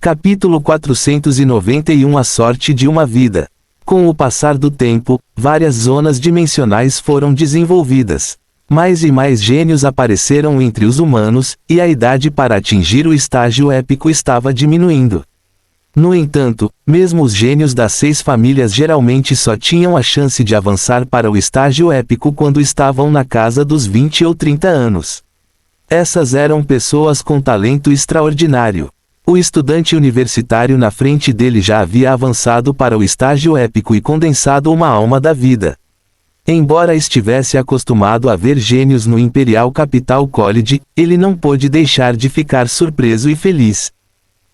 Capítulo 491 A sorte de uma vida. Com o passar do tempo, várias zonas dimensionais foram desenvolvidas. Mais e mais gênios apareceram entre os humanos, e a idade para atingir o estágio épico estava diminuindo. No entanto, mesmo os gênios das 6 famílias geralmente só tinham a chance de avançar para o estágio épico quando estavam na casa dos 20 ou 30 anos. Essas eram pessoas com talento extraordinário. O estudante universitário na frente dele já havia avançado para o estágio épico e condensado uma alma da vida. Embora estivesse acostumado a ver gênios no Imperial Capital College, ele não pôde deixar de ficar surpreso e feliz.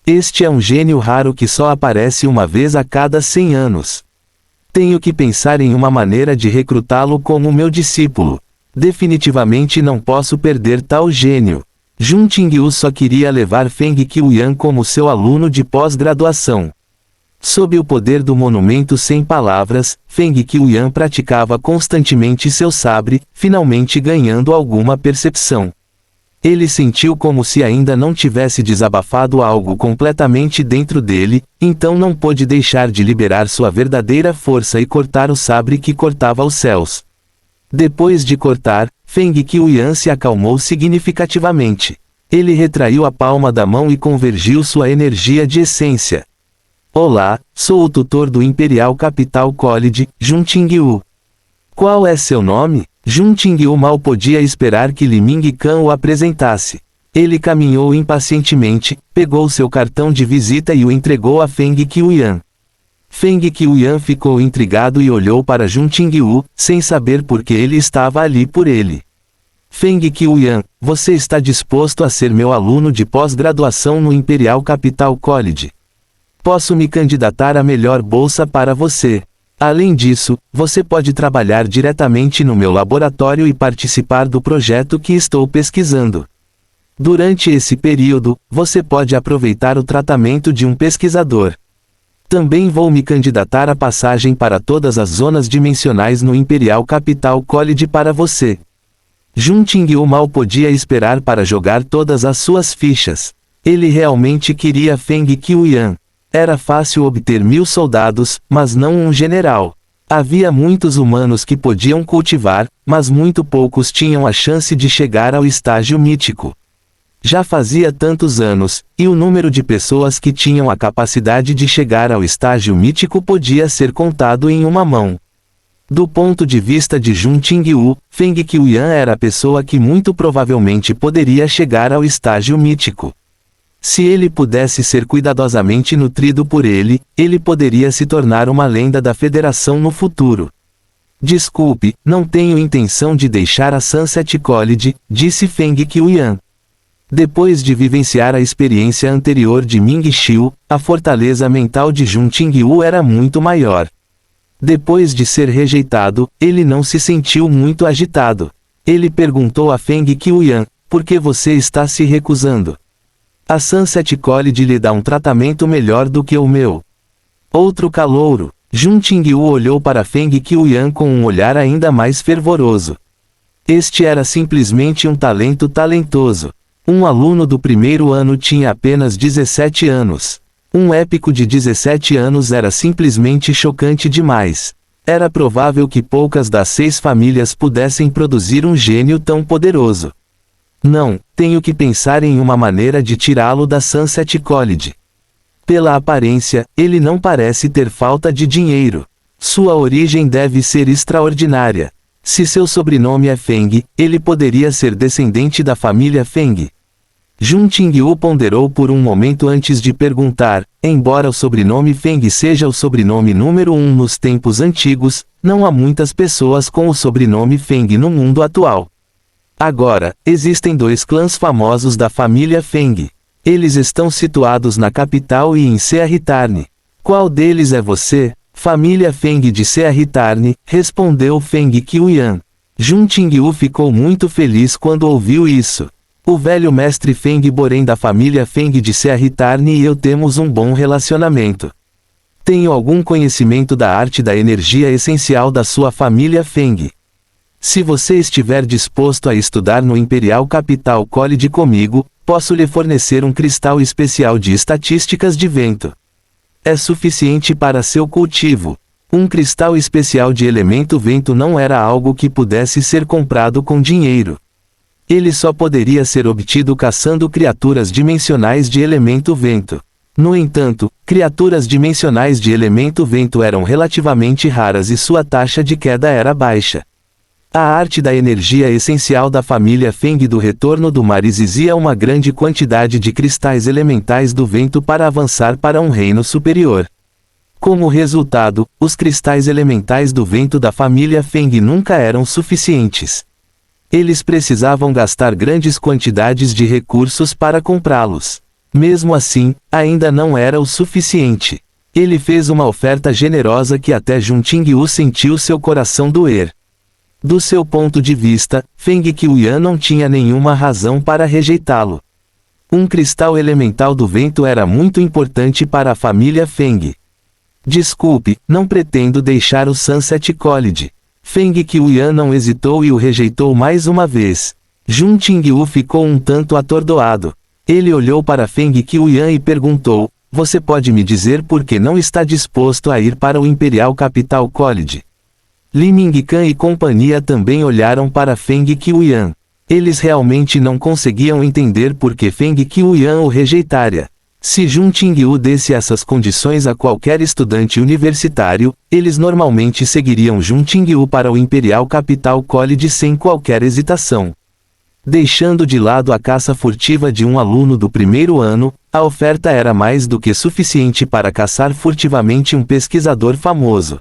Este é um gênio raro que só aparece uma vez a cada 100 anos. Tenho que pensar em uma maneira de recrutá-lo como meu discípulo. Definitivamente não posso perder tal gênio. Jun Qingyu só queria levar Feng Qiuyan como seu aluno de pós-graduação. Sob o poder do monumento sem palavras, Feng Qiuyan praticava constantemente seu sabre, finalmente ganhando alguma percepção. Ele sentiu como se ainda não tivesse desabafado algo completamente dentro dele, então não pôde deixar de liberar sua verdadeira força e cortar o sabre que cortava os céus. Depois de cortar, Feng Qiuyan se acalmou significativamente. Ele retraiu a palma da mão e convergiu sua energia de essência. Olá, sou o tutor do Imperial Capital College, Jun Qingyu. Qual é seu nome? Jun Qingyu mal podia esperar que Li Ming-Kan o apresentasse. Ele caminhou impacientemente, pegou seu cartão de visita e o entregou a Feng Qiuyan. Feng Qiuyan ficou intrigado e olhou para Jun Qingyu, sem saber por que ele estava ali por ele. Feng Qiuyan, você está disposto a ser meu aluno de pós-graduação no Imperial Capital College? Posso me candidatar à melhor bolsa para você. Além disso, você pode trabalhar diretamente no meu laboratório e participar do projeto que estou pesquisando. Durante esse período, você pode aproveitar o tratamento de um pesquisador. Também vou me candidatar à passagem para todas as zonas dimensionais no Imperial Capital College para você. Jun Qingyu mal podia esperar para jogar todas as suas fichas. Ele realmente queria Feng Qiuyan. Era fácil obter 1000 soldados, mas não um general. Havia muitos humanos que podiam cultivar, mas muito poucos tinham a chance de chegar ao estágio mítico. Já fazia tantos anos, e o número de pessoas que tinham a capacidade de chegar ao estágio mítico podia ser contado em uma mão. Do ponto de vista de Jun Qingyu, Feng Qiuyan era a pessoa que muito provavelmente poderia chegar ao estágio mítico. Se ele pudesse ser cuidadosamente nutrido por ele, ele poderia se tornar uma lenda da Federação no futuro. Desculpe, não tenho intenção de deixar a Sunset College, disse Feng Qiuyan. Depois de vivenciar a experiência anterior de Ming Xiu, a fortaleza mental de Jun Qingyu era muito maior. Depois de ser rejeitado, ele não se sentiu muito agitado. Ele perguntou a Feng Qiuyan, por que você está se recusando? A Sunset College lhe dá um tratamento melhor do que o meu. Outro calouro. Jun Qingyu olhou para Feng Qiuyan com um olhar ainda mais fervoroso. Este era simplesmente um talento talentoso. Um aluno do primeiro ano tinha apenas 17 anos. Um épico de 17 anos era simplesmente chocante demais. Era provável que poucas das 6 famílias pudessem produzir um gênio tão poderoso. Não, tenho que pensar em uma maneira de tirá-lo da Sunset College. Pela aparência, ele não parece ter falta de dinheiro. Sua origem deve ser extraordinária. Se seu sobrenome é Feng, ele poderia ser descendente da família Feng. Jun Qingyu ponderou por um momento antes de perguntar, embora o sobrenome Feng seja o sobrenome número 1 nos tempos antigos, não há muitas pessoas com o sobrenome Feng no mundo atual. Agora, existem 2 clãs famosos da família Feng. Eles estão situados na capital e em Searritarne. Qual deles é você? Família Feng de Searritarne, respondeu Feng Qiuyan. Jun Qingyu ficou muito feliz quando ouviu isso. O velho mestre Feng Boren da família Feng de Searritarne e eu temos um bom relacionamento. Tenho algum conhecimento da arte da energia essencial da sua família Feng. Se você estiver disposto a estudar no Imperial Capital College comigo, Posso lhe fornecer um cristal especial de estatísticas de vento. É suficiente para seu cultivo. Um cristal especial de elemento vento não era algo que pudesse ser comprado com dinheiro. Ele só poderia ser obtido caçando criaturas dimensionais de elemento vento. No entanto, criaturas dimensionais de elemento vento eram relativamente raras e sua taxa de queda era baixa. A arte da energia essencial da família Feng do retorno do mar exigia uma grande quantidade de cristais elementais do vento para avançar para um reino superior. Como resultado, os cristais elementais do vento da família Feng nunca eram suficientes. Eles precisavam gastar grandes quantidades de recursos para comprá-los. Mesmo assim, ainda não era o suficiente. Ele fez uma oferta generosa que até Jun Qingyu sentiu seu coração doer. Do seu ponto de vista, Feng Qiuyan não tinha nenhuma razão para rejeitá-lo. Um cristal elemental do vento era muito importante para a família Feng. Desculpe, não pretendo deixar o Sunset College. Feng Qiuyan não hesitou e o rejeitou mais uma vez. Jun Qingyu ficou um tanto atordoado. Ele olhou para Feng Qiuyan e perguntou: você pode me dizer por que não está disposto a ir para o Imperial Capital College? Li Mingcan e companhia também olharam para Feng Qiuyan. Eles realmente não conseguiam entender por que Feng Qiuyan o rejeitara. Se Jun Qingyu desse essas condições a qualquer estudante universitário, eles normalmente seguiriam Jun Qingyu para o Imperial Capital College sem qualquer hesitação. Deixando de lado a caça furtiva de um aluno do primeiro ano, a oferta era mais do que suficiente para caçar furtivamente um pesquisador famoso.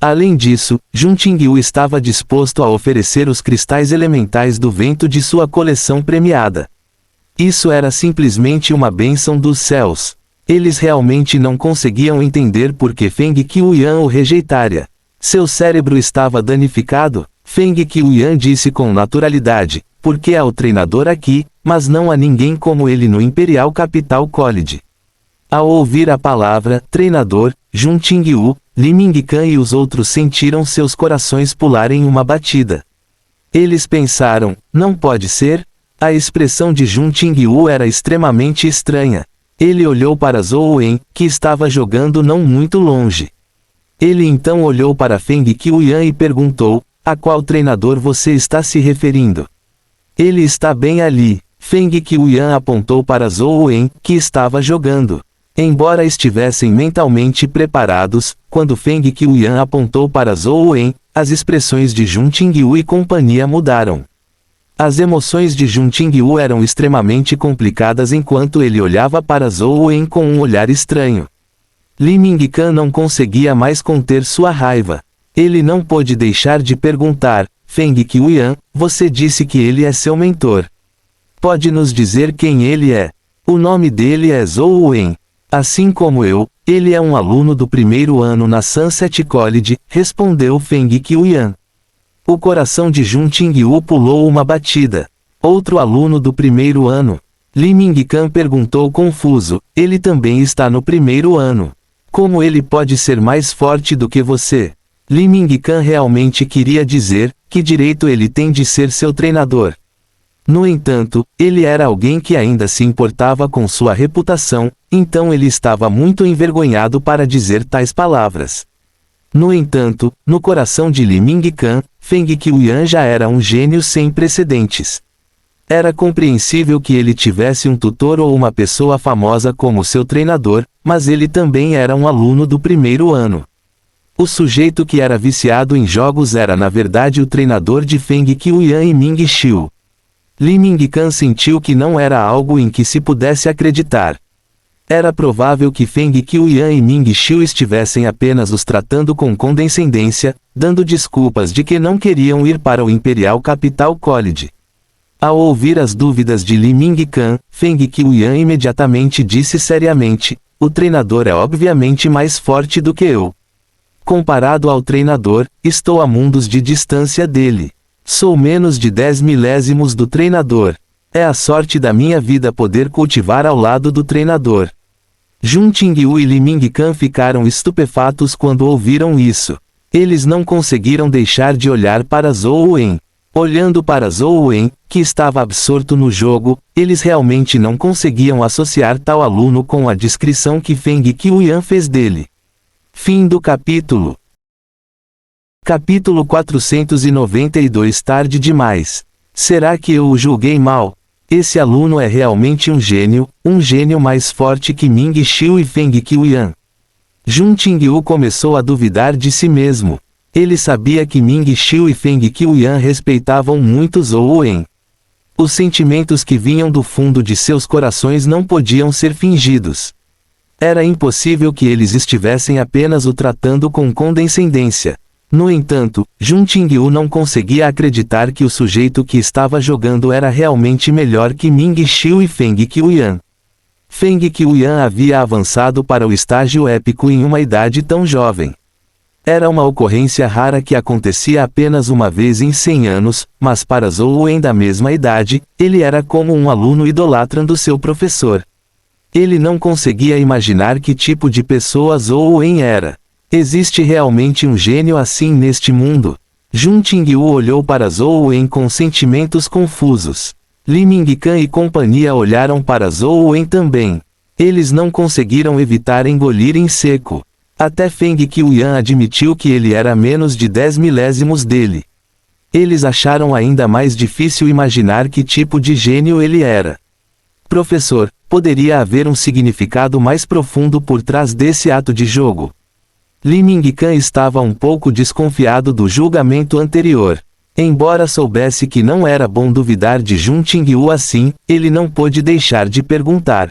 Além disso, Jun Qingyu estava disposto a oferecer os cristais elementais do vento de sua coleção premiada. Isso era simplesmente uma bênção dos céus. Eles realmente não conseguiam entender por que Feng Qiuyan o rejeitara. Seu cérebro estava danificado? Feng Qiuyan disse com naturalidade: porque há o treinador aqui, mas não há ninguém como ele no Imperial Capital College. Ao ouvir a palavra treinador, Jun Qingyu, Li Mingcan e os outros sentiram seus corações pularem uma batida. Eles pensaram: não pode ser? A expressão de Jun Qingyu era extremamente estranha. Ele olhou para Zhou Wen, que estava jogando não muito longe. Ele então olhou para Feng Qiuyan e perguntou: a qual treinador você está se referindo? Ele está bem ali. Feng Qiuyan apontou para Zhou Wen, que estava jogando. Embora estivessem mentalmente preparados, quando Feng Qiuyan apontou para Zhou Wen, as expressões de Jun Qingyu e companhia mudaram. As emoções de Jun Qingyu eram extremamente complicadas enquanto ele olhava para Zhou Wen com um olhar estranho. Li Mingcan não conseguia mais conter sua raiva. Ele não pôde deixar de perguntar: Feng Qiuyan, você disse que ele é seu mentor. Pode nos dizer quem ele é? O nome dele é Zhou Wen. Assim como eu, ele é um aluno do primeiro ano na Sunset College, respondeu Feng Qiuyan. O coração de Jun Qingyu pulou uma batida. Outro aluno do primeiro ano? Li Mingcan perguntou confuso: ele também está no primeiro ano. Como ele pode ser mais forte do que você? Li Mingcan realmente queria dizer: que direito ele tem de ser seu treinador? No entanto, ele era alguém que ainda se importava com sua reputação, então ele estava muito envergonhado para dizer tais palavras. No entanto, no coração de Li Mingcan, Feng Qiuyan já era um gênio sem precedentes. Era compreensível que ele tivesse um tutor ou uma pessoa famosa como seu treinador, mas ele também era um aluno do primeiro ano. O sujeito que era viciado em jogos era na verdade o treinador de Feng Qiuyan e Ming Xiu. Li Mingcan sentiu que não era algo em que se pudesse acreditar. Era provável que Feng Qiuyan e Ming Xiu estivessem apenas os tratando com condescendência, dando desculpas de que não queriam ir para o Imperial Capital College. Ao ouvir as dúvidas de Li Mingcan, Feng Qiuyan imediatamente disse seriamente: o treinador é obviamente mais forte do que eu. Comparado ao treinador, estou a mundos de distância dele. Sou menos de 10 milésimos do treinador. É a sorte da minha vida poder cultivar ao lado do treinador. Jun Qingyu e Li Mingcan ficaram estupefatos quando ouviram isso. Eles não conseguiram deixar de olhar para Zhou Wen. Olhando para Zhou Wen, que estava absorto no jogo, eles realmente não conseguiam associar tal aluno com a descrição que Feng Qiuyan fez dele. Fim do capítulo. Capítulo 492. Tarde demais. Será que eu o julguei mal? Esse aluno é realmente um gênio mais forte que Ming Xiu e Feng Qiuyan. Jun Qingyu começou a duvidar de si mesmo. Ele sabia que Ming Xiu e Feng Qiuyan respeitavam muito Zhou Wen. Os sentimentos que vinham do fundo de seus corações não podiam ser fingidos. Era impossível que eles estivessem apenas o tratando com condescendência. No entanto, Jun Qingyu não conseguia acreditar que o sujeito que estava jogando era realmente melhor que Ming Xiu e Feng Qiuyan. Feng Qiuyan havia avançado para o estágio épico em uma idade tão jovem. Era uma ocorrência rara que acontecia apenas uma vez em 100 anos, mas para Zhou Wen da mesma idade, ele era como um aluno idolatrando seu professor. Ele não conseguia imaginar que tipo de pessoa Zhou Wen era. Existe realmente um gênio assim neste mundo? Jun Qingyu olhou para Zhou Wen com sentimentos confusos. Li Mingcan e companhia olharam para Zhou Wen também. Eles não conseguiram evitar engolir em seco. Até Feng Qiuyan admitiu que ele era menos de 10 milésimos dele. Eles acharam ainda mais difícil imaginar que tipo de gênio ele era. Professor, poderia haver um significado mais profundo por trás desse ato de jogo. Li Mingcan estava um pouco desconfiado do julgamento anterior. Embora soubesse que não era bom duvidar de Jun Qingyu assim, ele não pôde deixar de perguntar.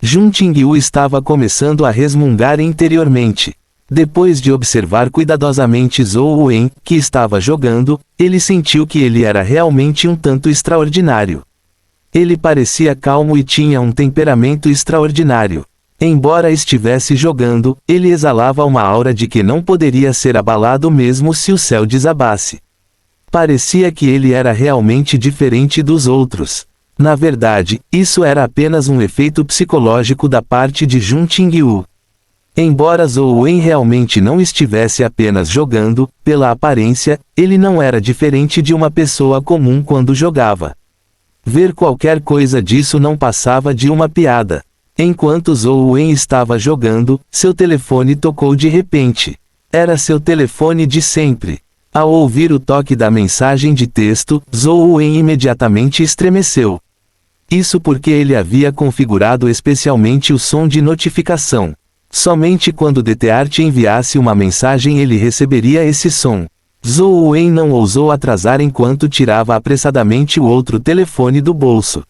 Jun Qingyu estava começando a resmungar interiormente. Depois de observar cuidadosamente Zhou Wen, que estava jogando, ele sentiu que ele era realmente um tanto extraordinário. Ele parecia calmo e tinha um temperamento extraordinário. Embora estivesse jogando, ele exalava uma aura de que não poderia ser abalado mesmo se o céu desabasse. Parecia que ele era realmente diferente dos outros. Na verdade, isso era apenas um efeito psicológico da parte de Jun Qingyu. Embora Zhou Wen realmente não estivesse apenas jogando, pela aparência, ele não era diferente de uma pessoa comum quando jogava. Ver qualquer coisa disso não passava de uma piada. Enquanto Zhou Wen estava jogando, seu telefone tocou de repente. Era seu telefone de sempre. Ao ouvir o toque da mensagem de texto, Zhou Wen imediatamente estremeceu. Isso porque ele havia configurado especialmente o som de notificação. Somente quando DeTeart enviasse uma mensagem ele receberia esse som. Zhou Wen não ousou atrasar enquanto tirava apressadamente o outro telefone do bolso.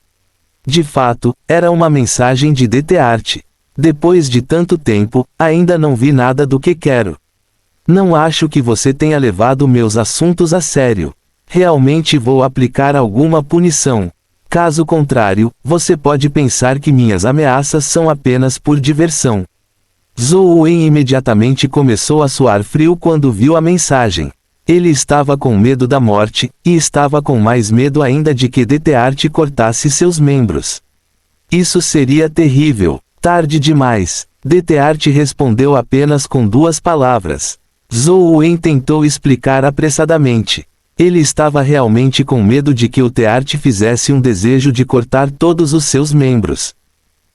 De fato, era uma mensagem de DeTeart. Depois de tanto tempo, ainda não vi nada do que quero. Não acho que você tenha levado meus assuntos a sério. Realmente vou aplicar alguma punição. Caso contrário, você pode pensar que minhas ameaças são apenas por diversão. Zhou Wen imediatamente começou a suar frio quando viu a mensagem. Ele estava com medo da morte, e estava com mais medo ainda de que DeTeart cortasse seus membros. Isso seria terrível. Tarde demais. DeTeart respondeu apenas com 2 palavras. Zhou Wen tentou explicar apressadamente. Ele estava realmente com medo de que o Teart fizesse um desejo de cortar todos os seus membros.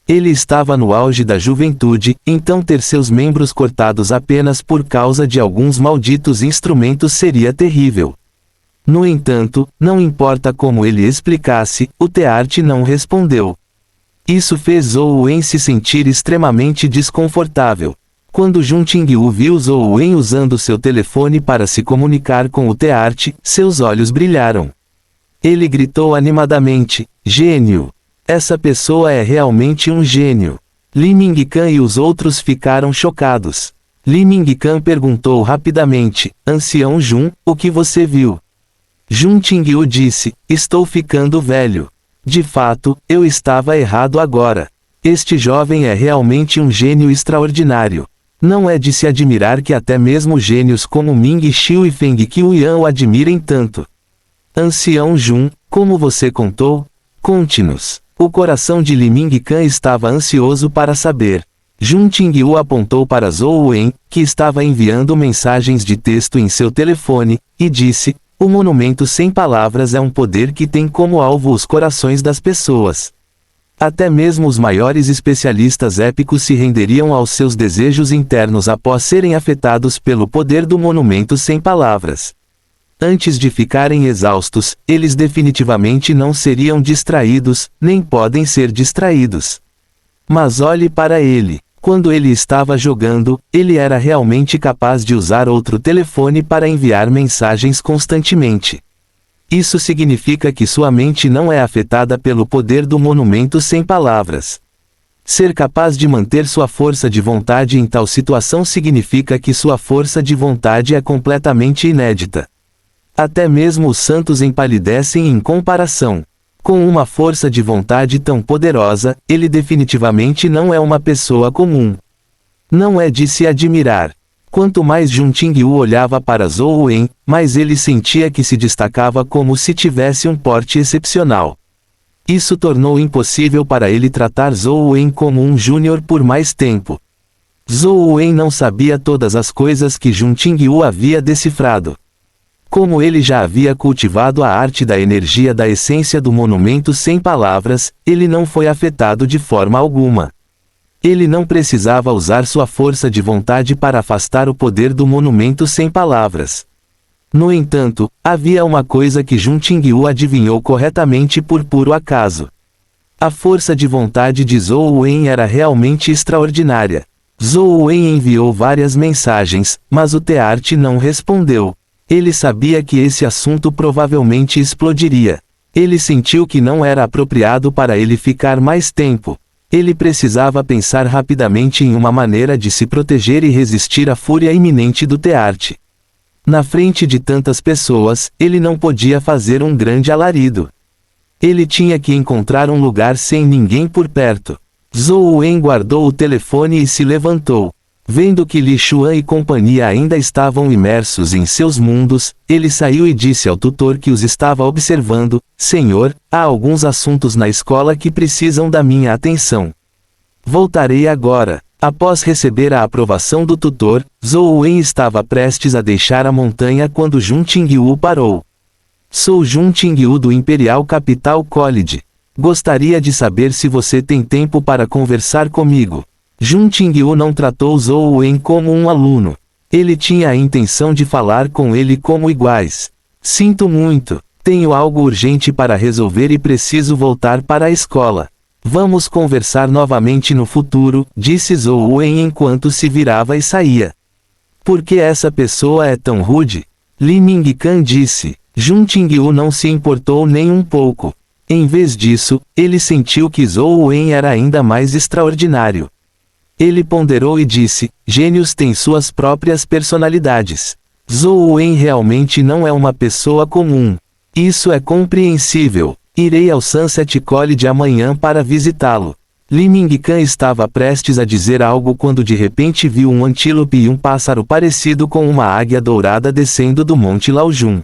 Ele estava no auge da juventude, então ter seus membros cortados apenas por causa de alguns malditos instrumentos seria terrível. No entanto, não importa como ele explicasse, o Teart não respondeu. Isso fez Zhou Wen se sentir extremamente desconfortável. Quando Jun Qingyu viu Zhou Wen usando seu telefone para se comunicar com o Teart, seus olhos brilharam. Ele gritou animadamente, "Gênio! Essa pessoa é realmente um gênio!" Li Mingcan e os outros ficaram chocados. Li Mingcan perguntou rapidamente, "Ancião Jun, o que você viu?" Jun Qingyu disse, "Estou ficando velho. De fato, eu estava errado agora. Este jovem é realmente um gênio extraordinário. Não é de se admirar que até mesmo gênios como Ming Xiu e Feng Qiuyan o admirem tanto." "Ancião Jun, como você contou? Conte-nos." O coração de Li Mingcan estava ansioso para saber. Jun Qingyu apontou para Zhou Wen, que estava enviando mensagens de texto em seu telefone, e disse, O monumento sem palavras é um poder que tem como alvo os corações das pessoas. Até mesmo os maiores especialistas épicos se renderiam aos seus desejos internos após serem afetados pelo poder do monumento sem palavras. Antes de ficarem exaustos, eles definitivamente não seriam distraídos, nem podem ser distraídos. Mas olhe para ele. Quando ele estava jogando, ele era realmente capaz de usar outro telefone para enviar mensagens constantemente. Isso significa que sua mente não é afetada pelo poder do monumento sem palavras. Ser capaz de manter sua força de vontade em tal situação significa que sua força de vontade é completamente inédita. Até mesmo os santos empalidecem em comparação. Com uma força de vontade tão poderosa, ele definitivamente não é uma pessoa comum. Não é de se admirar. Quanto mais Jun Qingyu olhava para Zhou Wen, mais ele sentia que se destacava como se tivesse um porte excepcional. Isso tornou impossível para ele tratar Zhou Wen como um júnior por mais tempo. Zhou Wen não sabia todas as coisas que Jun Qingyu havia decifrado. Como ele já havia cultivado a arte da energia da essência do monumento sem palavras, ele não foi afetado de forma alguma. Ele não precisava usar sua força de vontade para afastar o poder do monumento sem palavras. No entanto, havia uma coisa que Jun Qingyu adivinhou corretamente por puro acaso. A força de vontade de Zhou Wen era realmente extraordinária. Zhou Wen enviou várias mensagens, mas o Teart não respondeu. Ele sabia que esse assunto provavelmente explodiria. Ele sentiu que não era apropriado para ele ficar mais tempo. Ele precisava pensar rapidamente em uma maneira de se proteger e resistir à fúria iminente do Teart. Na frente de tantas pessoas, ele não podia fazer um grande alarido. Ele tinha que encontrar um lugar sem ninguém por perto. Zhou Wen guardou o telefone e se levantou. Vendo que Li Xuan e companhia ainda estavam imersos em seus mundos, ele saiu e disse ao tutor que os estava observando: Senhor, há alguns assuntos na escola que precisam da minha atenção. Voltarei agora. Após receber a aprovação do tutor, Zhou Wen estava prestes a deixar a montanha quando Jun Qingyu parou. Sou Jun Qingyu do Imperial Capital College. Gostaria de saber se você tem tempo para conversar comigo. Jun Qingyu não tratou Zhou Wen como um aluno. Ele tinha a intenção de falar com ele como iguais. Sinto muito. Tenho algo urgente para resolver e preciso voltar para a escola. Vamos conversar novamente no futuro, disse Zhou Wen enquanto se virava e saía. Por que essa pessoa é tão rude? Li Mingcan disse. Jun Qingyu não se importou nem um pouco. Em vez disso, ele sentiu que Zhou Wen era ainda mais extraordinário. Ele ponderou e disse: gênios têm suas próprias personalidades. Zhou Wen realmente não é uma pessoa comum. Isso é compreensível. Irei ao Sunset College amanhã para visitá-lo. Li Mingcan estava prestes a dizer algo quando de repente viu um antílope e um pássaro parecido com uma águia dourada descendo do Monte Laojun.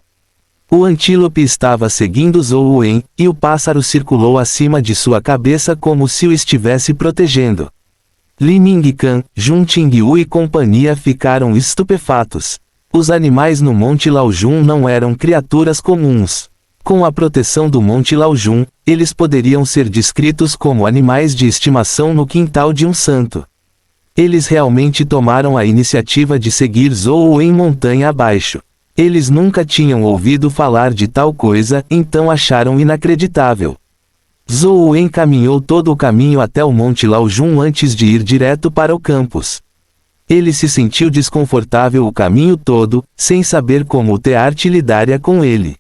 O antílope estava seguindo Zhou Wen, e o pássaro circulou acima de sua cabeça como se o estivesse protegendo. Li Mingcan, Jun Qingyu e companhia ficaram estupefatos. Os animais no Monte Laojun não eram criaturas comuns. Com a proteção do Monte Laojun, eles poderiam ser descritos como animais de estimação no quintal de um santo. Eles realmente tomaram a iniciativa de seguir Zhou Wen montanha abaixo. Eles nunca tinham ouvido falar de tal coisa, então acharam inacreditável. Zhou Wen caminhou todo o caminho até o Monte Laojun antes de ir direto para o campus. Ele se sentiu desconfortável o caminho todo, sem saber como o Teart lidaria com ele.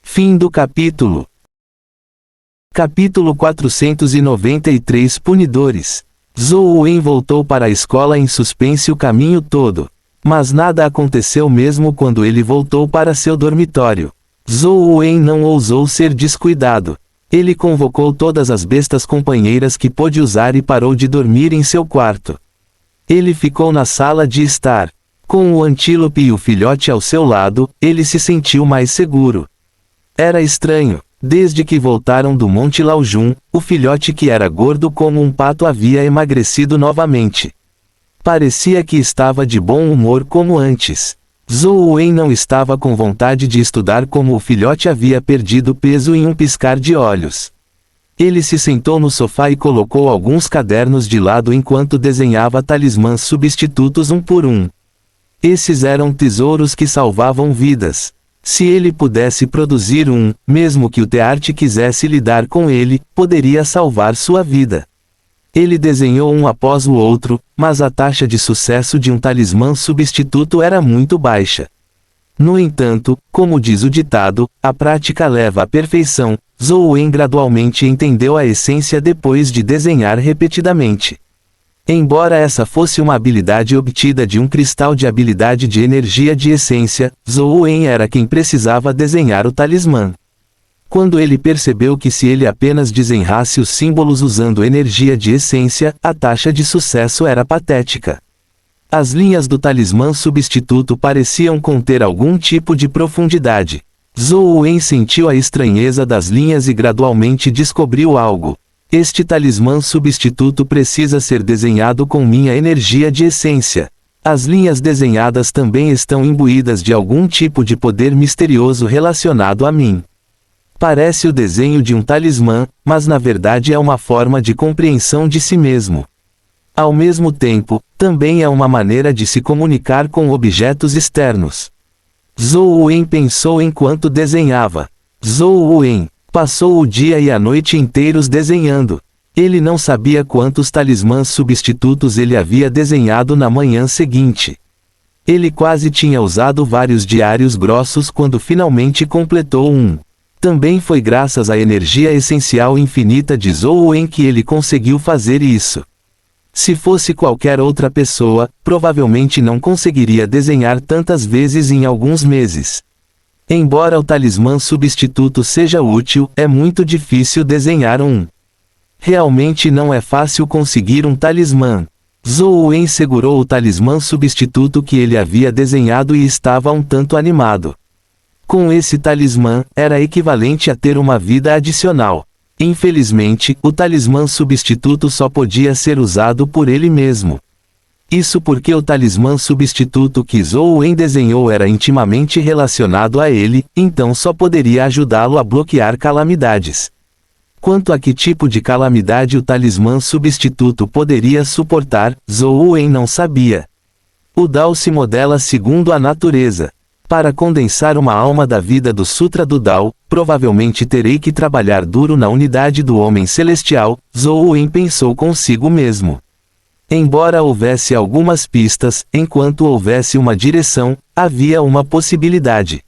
Fim do capítulo. Capítulo 493 Punidores. Zhou Wen voltou para a escola em suspense o caminho todo. Mas nada aconteceu mesmo quando ele voltou para seu dormitório. Zhou Wen não ousou ser descuidado. Ele convocou todas as bestas companheiras que pôde usar e parou de dormir em seu quarto. Ele ficou na sala de estar. Com o antílope e o filhote ao seu lado, ele se sentiu mais seguro. Era estranho. Desde que voltaram do Monte Laojun, o filhote que era gordo como um pato havia emagrecido novamente. Parecia que estava de bom humor como antes. Zhou Wen não estava com vontade de estudar como o filhote havia perdido peso em um piscar de olhos. Ele se sentou no sofá e colocou alguns cadernos de lado enquanto desenhava talismãs substitutos um por um. Esses eram tesouros que salvavam vidas. Se ele pudesse produzir um, mesmo que o Teart quisesse lidar com ele, poderia salvar sua vida. Ele desenhou um após o outro, mas a taxa de sucesso de um talismã substituto era muito baixa. No entanto, como diz o ditado, a prática leva à perfeição. Zhou Wen gradualmente entendeu a essência depois de desenhar repetidamente. Embora essa fosse uma habilidade obtida de um cristal de habilidade de energia de essência, Zhou Wen era quem precisava desenhar o talismã. Quando ele percebeu que se ele apenas desenhasse os símbolos usando energia de essência, a taxa de sucesso era patética. As linhas do talismã substituto pareciam conter algum tipo de profundidade. Zhou Wen sentiu a estranheza das linhas e gradualmente descobriu algo. Este talismã substituto precisa ser desenhado com minha energia de essência. As linhas desenhadas também estão imbuídas de algum tipo de poder misterioso relacionado a mim. Parece o desenho de um talismã, mas na verdade é uma forma de compreensão de si mesmo. Ao mesmo tempo, também é uma maneira de se comunicar com objetos externos. Zhou Wen pensou enquanto desenhava. Zhou Wen passou o dia e a noite inteiros desenhando. Ele não sabia quantos talismãs substitutos ele havia desenhado na manhã seguinte. Ele quase tinha usado vários diários grossos quando finalmente completou um. Também foi graças à energia essencial infinita de Zhou Wen que ele conseguiu fazer isso. Se fosse qualquer outra pessoa, provavelmente não conseguiria desenhar tantas vezes em alguns meses. Embora o talismã substituto seja útil, é muito difícil desenhar um. Realmente não é fácil conseguir um talismã. Zhou Wen segurou o talismã substituto que ele havia desenhado e estava um tanto animado. Com esse talismã, era equivalente a ter uma vida adicional. Infelizmente, o talismã substituto só podia ser usado por ele mesmo. Isso porque o talismã substituto que Zhou Wen desenhou era intimamente relacionado a ele, então só poderia ajudá-lo a bloquear calamidades. Quanto a que tipo de calamidade o talismã substituto poderia suportar, Zhou Wen não sabia. O Dao se modela segundo a natureza. Para condensar uma alma da vida do Sutra do Dao, provavelmente terei que trabalhar duro na unidade do homem celestial, Zhou Wen pensou consigo mesmo. Embora houvesse algumas pistas, enquanto houvesse uma direção, havia uma possibilidade.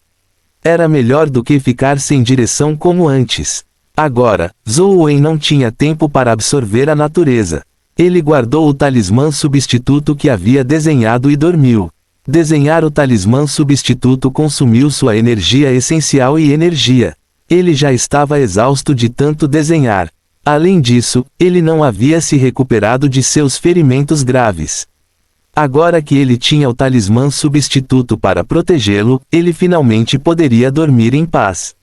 Era melhor do que ficar sem direção como antes. Agora, Zhou Wen não tinha tempo para absorver a natureza. Ele guardou o talismã substituto que havia desenhado e dormiu. Desenhar o talismã substituto consumiu sua energia essencial e energia. Ele já estava exausto de tanto desenhar. Além disso, ele não havia se recuperado de seus ferimentos graves. Agora que ele tinha o talismã substituto para protegê-lo, ele finalmente poderia dormir em paz.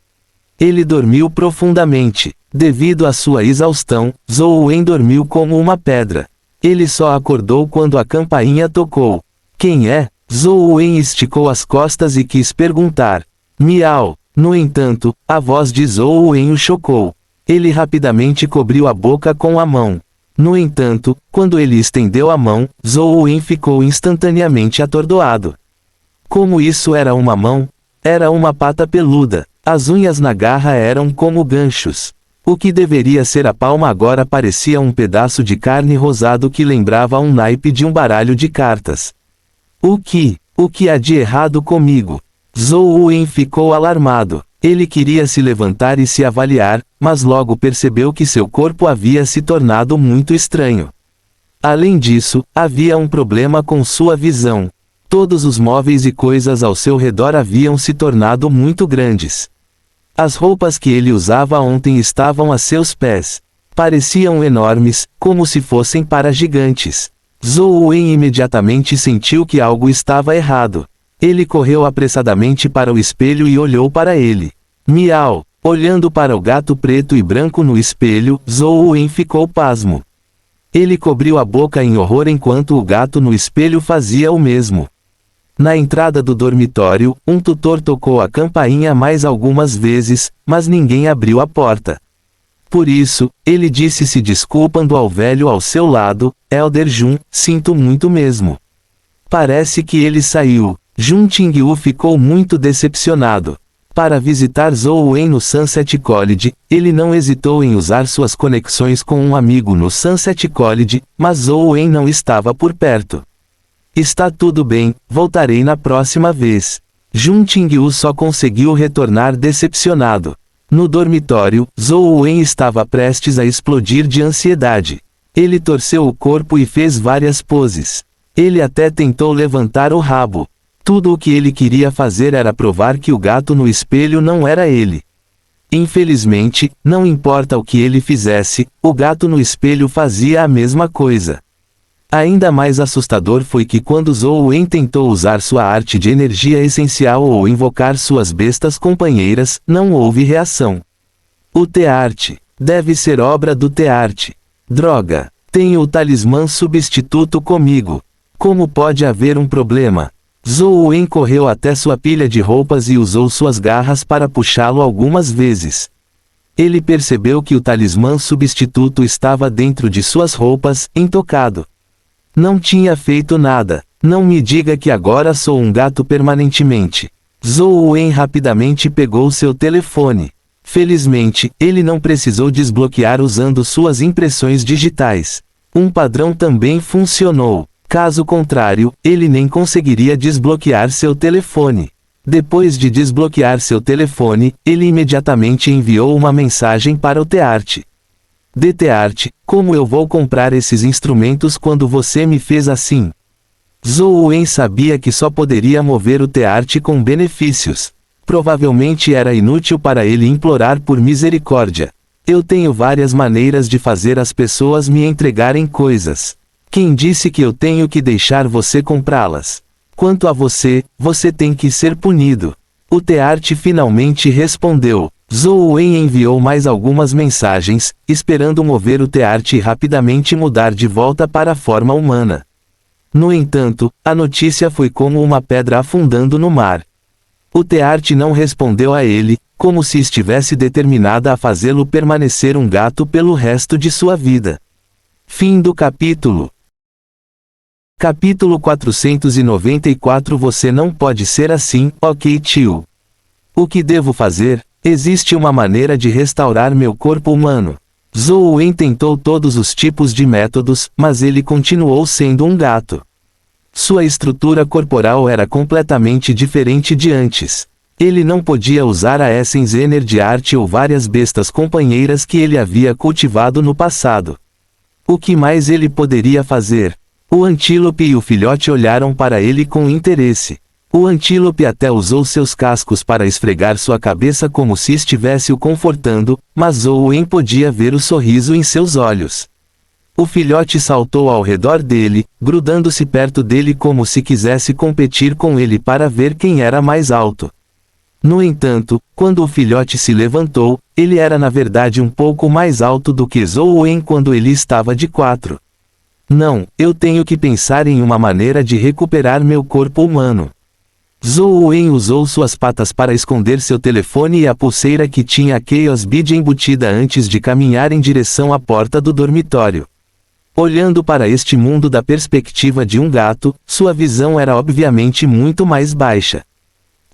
Ele dormiu profundamente. Devido à sua exaustão, Zhou Wen dormiu como uma pedra. Ele só acordou quando a campainha tocou. Quem é? Zhou Wen esticou as costas e quis perguntar. Miau. No entanto, a voz de Zhou Wen o chocou. Ele rapidamente cobriu a boca com a mão. No entanto, quando ele estendeu a mão, Zhou Wen ficou instantaneamente atordoado. Como isso era uma mão? Era uma pata peluda. As unhas na garra eram como ganchos. O que deveria ser a palma agora parecia um pedaço de carne rosado que lembrava um naipe de um baralho de cartas. O que há de errado comigo? Zhou Wen ficou alarmado. Ele queria se levantar e se avaliar, mas logo percebeu que seu corpo havia se tornado muito estranho. Além disso, havia um problema com sua visão. Todos os móveis e coisas ao seu redor haviam se tornado muito grandes. As roupas que ele usava ontem estavam a seus pés. Pareciam enormes, como se fossem para gigantes. Zhou Wen imediatamente sentiu que algo estava errado. Ele correu apressadamente para o espelho e olhou para ele. Miau! Olhando para o gato preto e branco no espelho, Zhou Wen ficou pasmo. Ele cobriu a boca em horror enquanto o gato no espelho fazia o mesmo. Na entrada do dormitório, um tutor tocou a campainha mais algumas vezes, mas ninguém abriu a porta. Por isso, ele disse se desculpando ao velho ao seu lado: Elder Jun, sinto muito mesmo. Parece que ele saiu. Jun Ting-yu ficou muito decepcionado. Para visitar Zhou Wen no Sunset College, ele não hesitou em usar suas conexões com um amigo no Sunset College, mas Zhou Wen não estava por perto. Está tudo bem, voltarei na próxima vez. Jun Ting-yu só conseguiu retornar decepcionado. No dormitório, Zhou Wen estava prestes a explodir de ansiedade. Ele torceu o corpo e fez várias poses. Ele até tentou levantar o rabo. Tudo o que ele queria fazer era provar que o gato no espelho não era ele. Infelizmente, não importa o que ele fizesse, o gato no espelho fazia a mesma coisa. Ainda mais assustador foi que quando Zhou Wen tentou usar sua arte de energia essencial ou invocar suas bestas companheiras, não houve reação. O T-Art. Deve ser obra do T-Art. Droga. Tenho o talismã substituto comigo. Como pode haver um problema? Zhou Wen correu até sua pilha de roupas e usou suas garras para puxá-lo algumas vezes. Ele percebeu que o talismã substituto estava dentro de suas roupas, intocado. Não tinha feito nada. Não me diga que agora sou um gato permanentemente. Zhou Wen rapidamente pegou seu telefone. Felizmente, ele não precisou desbloquear usando suas impressões digitais. Um padrão também funcionou. Caso contrário, ele nem conseguiria desbloquear seu telefone. Depois de desbloquear seu telefone, ele imediatamente enviou uma mensagem para o T-Art. T-Art, como eu vou comprar esses instrumentos quando você me fez assim? Zhou Wen sabia que só poderia mover o T-Art com benefícios. Provavelmente era inútil para ele implorar por misericórdia. Eu tenho várias maneiras de fazer as pessoas me entregarem coisas. Quem disse que eu tenho que deixar você comprá-las? Quanto a você, você tem que ser punido. O T-Art finalmente respondeu. Zhou Wen enviou mais algumas mensagens, esperando mover o T-Art e rapidamente mudar de volta para a forma humana. No entanto, a notícia foi como uma pedra afundando no mar. O T-Art não respondeu a ele, como se estivesse determinada a fazê-lo permanecer um gato pelo resto de sua vida. Fim do capítulo. Capítulo 494. Você não pode ser assim, ok tio. O que devo fazer? Existe uma maneira de restaurar meu corpo humano. Zhou Wen tentou todos os tipos de métodos, mas ele continuou sendo um gato. Sua estrutura corporal era completamente diferente de antes. Ele não podia usar a Essence Energy Art ou várias bestas companheiras que ele havia cultivado no passado. O que mais ele poderia fazer? O antílope e o filhote olharam para ele com interesse. O antílope até usou seus cascos para esfregar sua cabeça como se estivesse o confortando, mas Zhou Wen podia ver o sorriso em seus olhos. O filhote saltou ao redor dele, grudando-se perto dele como se quisesse competir com ele para ver quem era mais alto. No entanto, quando o filhote se levantou, ele era na verdade um pouco mais alto do que Zhou Wen quando ele estava de 4. Não, eu tenho que pensar em uma maneira de recuperar meu corpo humano. Zhou Wen usou suas patas para esconder seu telefone e a pulseira que tinha a Chaos Bead embutida antes de caminhar em direção à porta do dormitório. Olhando para este mundo da perspectiva de um gato, sua visão era obviamente muito mais baixa.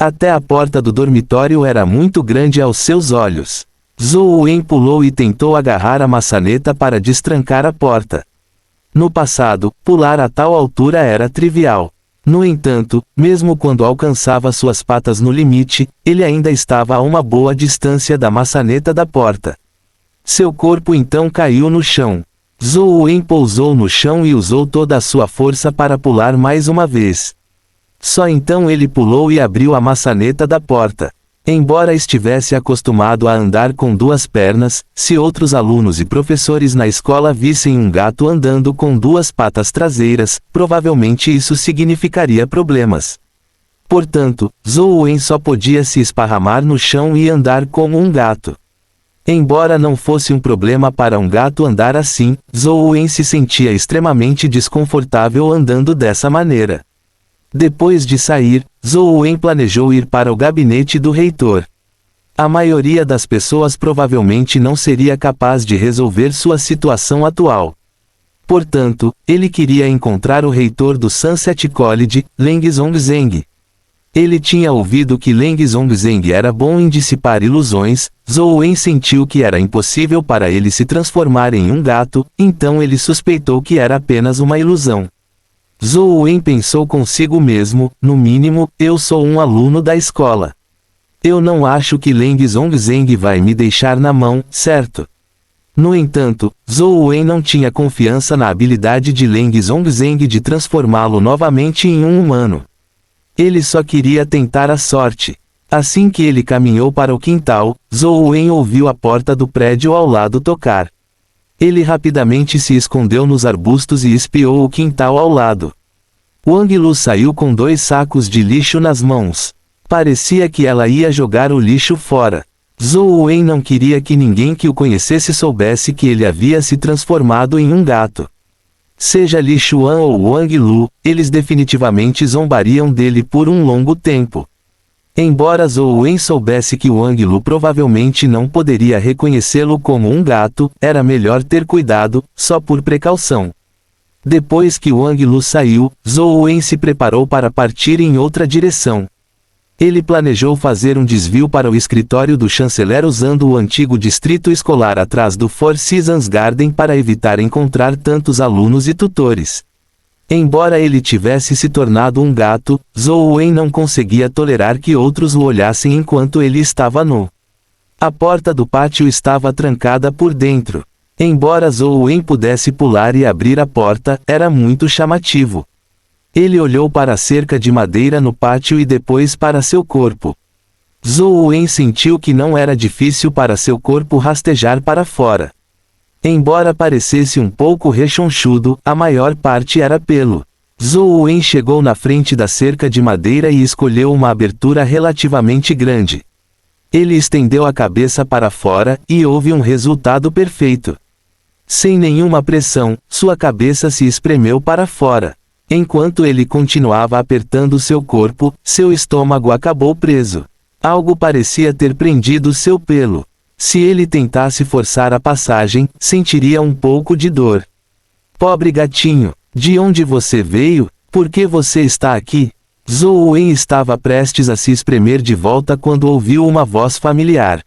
Até a porta do dormitório era muito grande aos seus olhos. Zhou Wen pulou e tentou agarrar a maçaneta para destrancar a porta. No passado, pular a tal altura era trivial. No entanto, mesmo quando alcançava suas patas no limite, ele ainda estava a uma boa distância da maçaneta da porta. Seu corpo então caiu no chão. Zhou Wen pousou no chão e usou toda a sua força para pular mais uma vez. Só então ele pulou e abriu a maçaneta da porta. Embora estivesse acostumado a andar com duas pernas, se outros alunos e professores na escola vissem um gato andando com duas patas traseiras, provavelmente isso significaria problemas. Portanto, Zhou Wen só podia se esparramar no chão e andar como um gato. Embora não fosse um problema para um gato andar assim, Zhou Wen se sentia extremamente desconfortável andando dessa maneira. Depois de sair, Zhou Wen planejou ir para o gabinete do reitor. A maioria das pessoas provavelmente não seria capaz de resolver sua situação atual. Portanto, ele queria encontrar o reitor do Sunset College, Leng Zhongzheng. Ele tinha ouvido que Leng Zhongzheng era bom em dissipar ilusões. Zhou Wen sentiu que era impossível para ele se transformar em um gato, então ele suspeitou que era apenas uma ilusão. Zhou Wen pensou consigo mesmo, no mínimo, eu sou um aluno da escola. Eu não acho que Leng Zhongzheng vai me deixar na mão, certo? No entanto, Zhou Wen não tinha confiança na habilidade de Leng Zhongzheng de transformá-lo novamente em um humano. Ele só queria tentar a sorte. Assim que ele caminhou para o quintal, Zhou Wen ouviu a porta do prédio ao lado tocar. Ele rapidamente se escondeu nos arbustos e espiou o quintal ao lado. Wang Lu saiu com 2 sacos de lixo nas mãos. Parecia que ela ia jogar o lixo fora. Zhou Wen não queria que ninguém que o conhecesse soubesse que ele havia se transformado em um gato. Seja Li Xuan ou Wang Lu, eles definitivamente zombariam dele por um longo tempo. Embora Zhou Wen soubesse que Wang Lu provavelmente não poderia reconhecê-lo como um gato, era melhor ter cuidado, só por precaução. Depois que Wang Lu saiu, Zhou Wen se preparou para partir em outra direção. Ele planejou fazer um desvio para o escritório do chanceler usando o antigo distrito escolar atrás do Four Seasons Garden para evitar encontrar tantos alunos e tutores. Embora ele tivesse se tornado um gato, Zhou Wen não conseguia tolerar que outros o olhassem enquanto ele estava nu. A porta do pátio estava trancada por dentro. Embora Zhou Wen pudesse pular e abrir a porta, era muito chamativo. Ele olhou para a cerca de madeira no pátio e depois para seu corpo. Zhou Wen sentiu que não era difícil para seu corpo rastejar para fora. Embora parecesse um pouco rechonchudo, a maior parte era pelo. Zhou Wen chegou na frente da cerca de madeira e escolheu uma abertura relativamente grande. Ele estendeu a cabeça para fora, e houve um resultado perfeito. Sem nenhuma pressão, sua cabeça se espremeu para fora. Enquanto ele continuava apertando seu corpo, seu estômago acabou preso. Algo parecia ter prendido seu pelo. Se ele tentasse forçar a passagem, sentiria um pouco de dor. Pobre gatinho, de onde você veio? Por que você está aqui? Zhou Wen estava prestes a se espremer de volta quando ouviu uma voz familiar.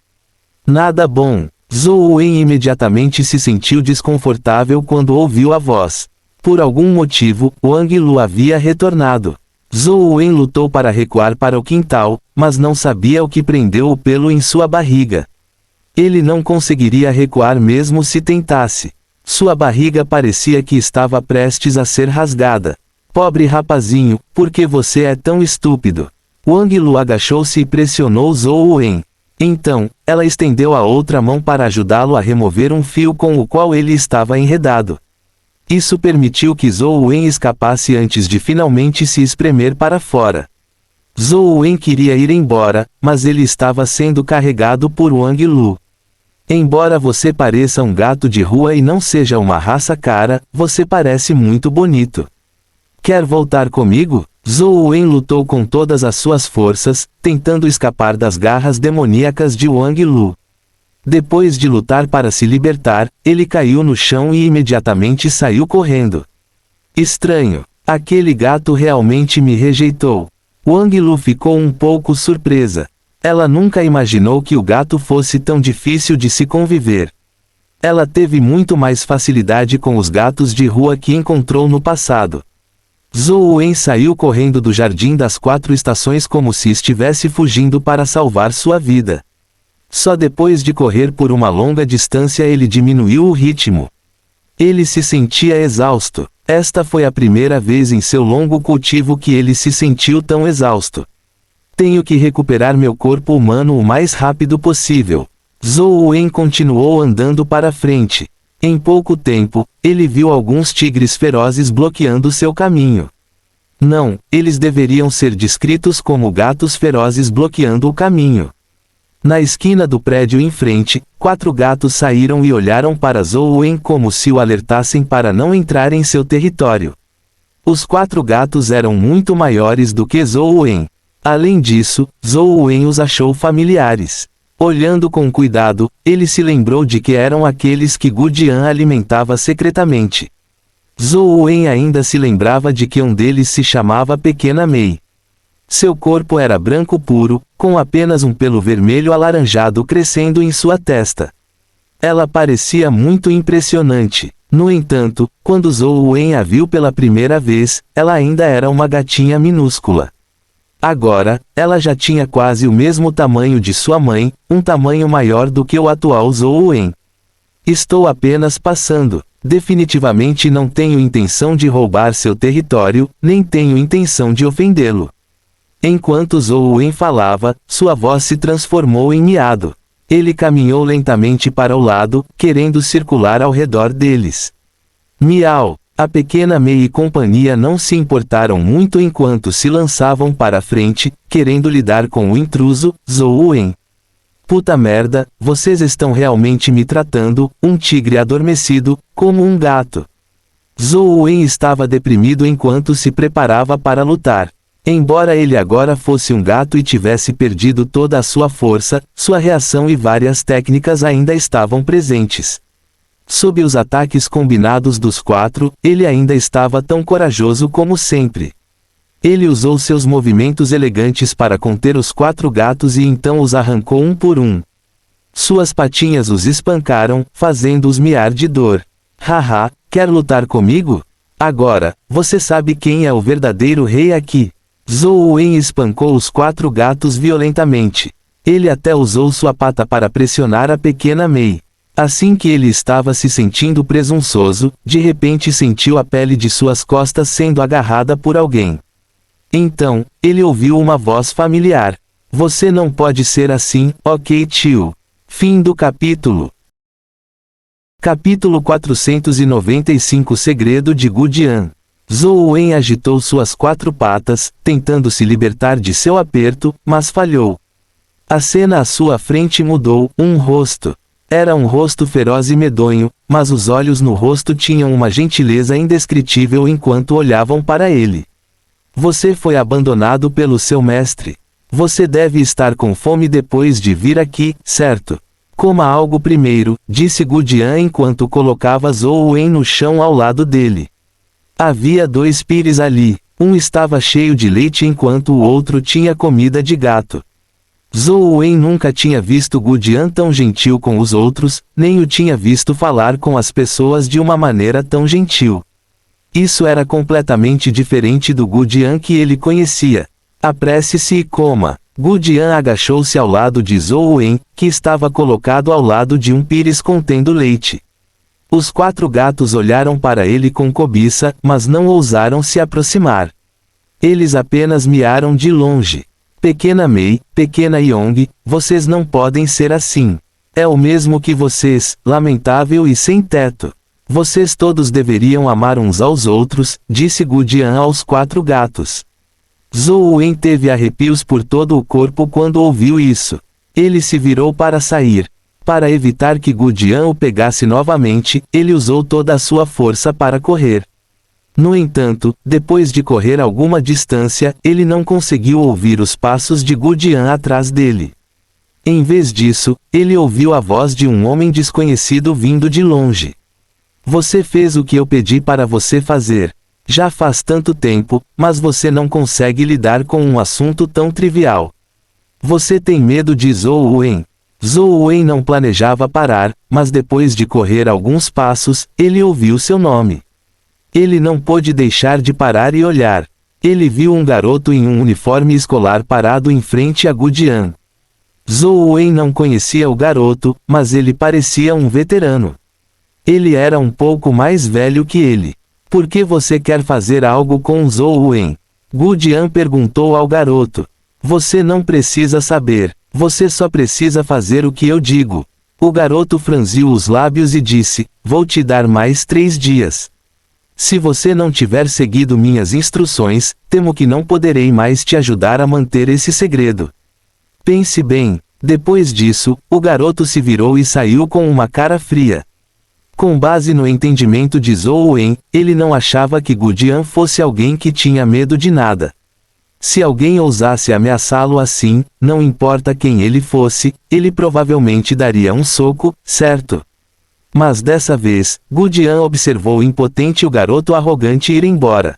Nada bom. Zhou Wen imediatamente se sentiu desconfortável quando ouviu a voz. Por algum motivo, Wang Lu havia retornado. Zhou Wen lutou para recuar para o quintal, mas não sabia o que prendeu o pelo em sua barriga. Ele não conseguiria recuar mesmo se tentasse. Sua barriga parecia que estava prestes a ser rasgada. Pobre rapazinho, por que você é tão estúpido? Wang Lu agachou-se e pressionou Zhou Wen. Então, ela estendeu a outra mão para ajudá-lo a remover um fio com o qual ele estava enredado. Isso permitiu que Zhou Wen escapasse antes de finalmente se espremer para fora. Zhou Wen queria ir embora, mas ele estava sendo carregado por Wang Lu. Embora você pareça um gato de rua e não seja uma raça cara, você parece muito bonito. Quer voltar comigo? Zhou Wen lutou com todas as suas forças, tentando escapar das garras demoníacas de Wang Lu. Depois de lutar para se libertar, ele caiu no chão e imediatamente saiu correndo. Estranho. Aquele gato realmente me rejeitou. Wang Lu ficou um pouco surpresa. Ela nunca imaginou que o gato fosse tão difícil de se conviver. Ela teve muito mais facilidade com os gatos de rua que encontrou no passado. Zhou Wen saiu correndo do Jardim das 4 Estações como se estivesse fugindo para salvar sua vida. Só depois de correr por uma longa distância ele diminuiu o ritmo. Ele se sentia exausto. Esta foi a primeira vez em seu longo cultivo que ele se sentiu tão exausto. Tenho que recuperar meu corpo humano o mais rápido possível. Zhou Wen continuou andando para frente. Em pouco tempo, ele viu alguns tigres ferozes bloqueando seu caminho. Não, eles deveriam ser descritos como gatos ferozes bloqueando o caminho. Na esquina do prédio em frente, 4 gatos saíram e olharam para Zhou Wen como se o alertassem para não entrar em seu território. Os 4 gatos eram muito maiores do que Zhou Wen. Além disso, Zhou Wen os achou familiares. Olhando com cuidado, ele se lembrou de que eram aqueles que Gu Jian alimentava secretamente. Zhou Wen ainda se lembrava de que um deles se chamava Pequena Mei. Seu corpo era branco puro, com apenas um pelo vermelho alaranjado crescendo em sua testa. Ela parecia muito impressionante. No entanto, quando Zhou Wen a viu pela primeira vez, ela ainda era uma gatinha minúscula. Agora, ela já tinha quase o mesmo tamanho de sua mãe, um tamanho maior do que o atual Zhou Wen. Estou apenas passando. Definitivamente não tenho intenção de roubar seu território, nem tenho intenção de ofendê-lo. Enquanto Zhou Wen falava, sua voz se transformou em miado. Ele caminhou lentamente para o lado, querendo circular ao redor deles. Miau! A Pequena Mei e companhia não se importaram muito enquanto se lançavam para a frente, querendo lidar com o intruso, Zhou Wen. Puta merda, vocês estão realmente me tratando, um tigre adormecido, como um gato. Zhou Wen estava deprimido enquanto se preparava para lutar. Embora ele agora fosse um gato e tivesse perdido toda a sua força, sua reação e várias técnicas ainda estavam presentes. Sob os ataques combinados dos 4, ele ainda estava tão corajoso como sempre. Ele usou seus movimentos elegantes para conter os 4 gatos e então os arrancou um por um. Suas patinhas os espancaram, fazendo-os miar de dor. Haha, quer lutar comigo? Agora, você sabe quem é o verdadeiro rei aqui. Zhou Wen espancou os 4 gatos violentamente. Ele até usou sua pata para pressionar a Pequena Mei. Assim que ele estava se sentindo presunçoso, de repente sentiu a pele de suas costas sendo agarrada por alguém. Então, ele ouviu uma voz familiar. Você não pode ser assim, ok tio. Fim do capítulo. Capítulo 495 Segredo de Gu Jian. Zhou Wen agitou suas 4 patas, tentando se libertar de seu aperto, mas falhou. A cena à sua frente mudou, um rosto. Era um rosto feroz e medonho, mas os olhos no rosto tinham uma gentileza indescritível enquanto olhavam para ele. Você foi abandonado pelo seu mestre. Você deve estar com fome depois de vir aqui, certo? Coma algo primeiro, disse Gu Jian enquanto colocava Zhou Wen no chão ao lado dele. Havia 2 pires ali, um estava cheio de leite enquanto o outro tinha comida de gato. Zhou Wen nunca tinha visto Gu Jian tão gentil com os outros, nem o tinha visto falar com as pessoas de uma maneira tão gentil. Isso era completamente diferente do Gu Jian que ele conhecia. Apresse-se e coma. Gu Jian agachou-se ao lado de Zhou Wen, que estava colocado ao lado de um pires contendo leite. Os 4 gatos olharam para ele com cobiça, mas não ousaram se aproximar. Eles apenas miaram de longe. Pequena Mei, Pequena Yong, vocês não podem ser assim. É o mesmo que vocês, lamentável e sem teto. Vocês todos deveriam amar uns aos outros, disse Gu Jian aos 4 gatos. Zhou Wen teve arrepios por todo o corpo quando ouviu isso. Ele se virou para sair. Para evitar que Gu Jian o pegasse novamente, ele usou toda a sua força para correr. No entanto, depois de correr alguma distância, ele não conseguiu ouvir os passos de Gu Jian atrás dele. Em vez disso, ele ouviu a voz de um homem desconhecido vindo de longe. Você fez o que eu pedi para você fazer. Já faz tanto tempo, mas você não consegue lidar com um assunto tão trivial. Você tem medo de Zhou Wen. Zhou Wen não planejava parar, mas depois de correr alguns passos, ele ouviu seu nome. Ele não pôde deixar de parar e olhar. Ele viu um garoto em um uniforme escolar parado em frente a Gu Jian. Zhou Wen não conhecia o garoto, mas ele parecia um veterano. Ele era um pouco mais velho que ele. Por que você quer fazer algo com Zhou Wen? Gu Jian perguntou ao garoto. Você não precisa saber. Você só precisa fazer o que eu digo. O garoto franziu os lábios e disse, vou te dar mais 3 dias. Se você não tiver seguido minhas instruções, temo que não poderei mais te ajudar a manter esse segredo. Pense bem. Depois disso, o garoto se virou e saiu com uma cara fria. Com base no entendimento de Zhou Wen, ele não achava que Gu Jian fosse alguém que tinha medo de nada. Se alguém ousasse ameaçá-lo assim, não importa quem ele fosse, ele provavelmente daria um soco, certo? Mas dessa vez, Gu Jian observou impotente o garoto arrogante ir embora.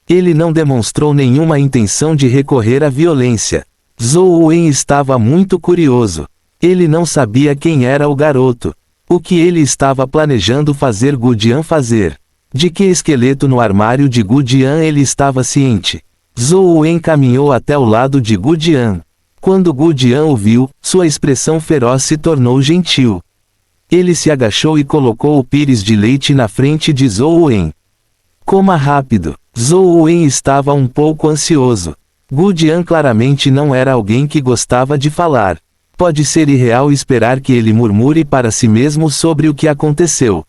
Ele não demonstrou nenhuma intenção de recorrer à violência. Zhou Wen estava muito curioso. Ele não sabia quem era o garoto. O que ele estava planejando fazer Gu Jian fazer? De que esqueleto no armário de Gu Jian ele estava ciente? Zhou Wen caminhou até o lado de Gu Jian. Quando Gu Jian o viu, sua expressão feroz se tornou gentil. Ele se agachou e colocou o pires de leite na frente de Zhou Wen. Coma rápido. Zhou Wen estava um pouco ansioso. Gu Jian claramente não era alguém que gostava de falar. Pode ser irreal esperar que ele murmure para si mesmo sobre o que aconteceu.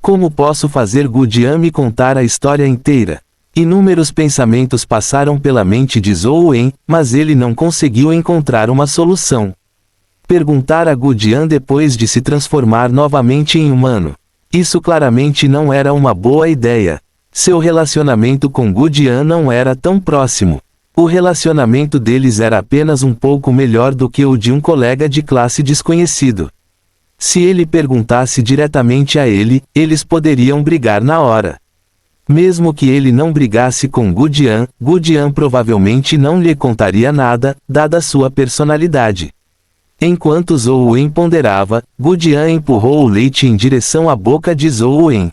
Como posso fazer Gu Jian me contar a história inteira? Inúmeros pensamentos passaram pela mente de Zhou Wen, mas ele não conseguiu encontrar uma solução. Perguntar a Gu Jian depois de se transformar novamente em humano. Isso claramente não era uma boa ideia. Seu relacionamento com Gu Jian não era tão próximo. O relacionamento deles era apenas um pouco melhor do que o de um colega de classe desconhecido. Se ele perguntasse diretamente a ele, eles poderiam brigar na hora. Mesmo que ele não brigasse com Gu Jian provavelmente não lhe contaria nada, dada sua personalidade. Enquanto Zhou Wen ponderava, Gu Jian empurrou o leite em direção à boca de Zhou Wen.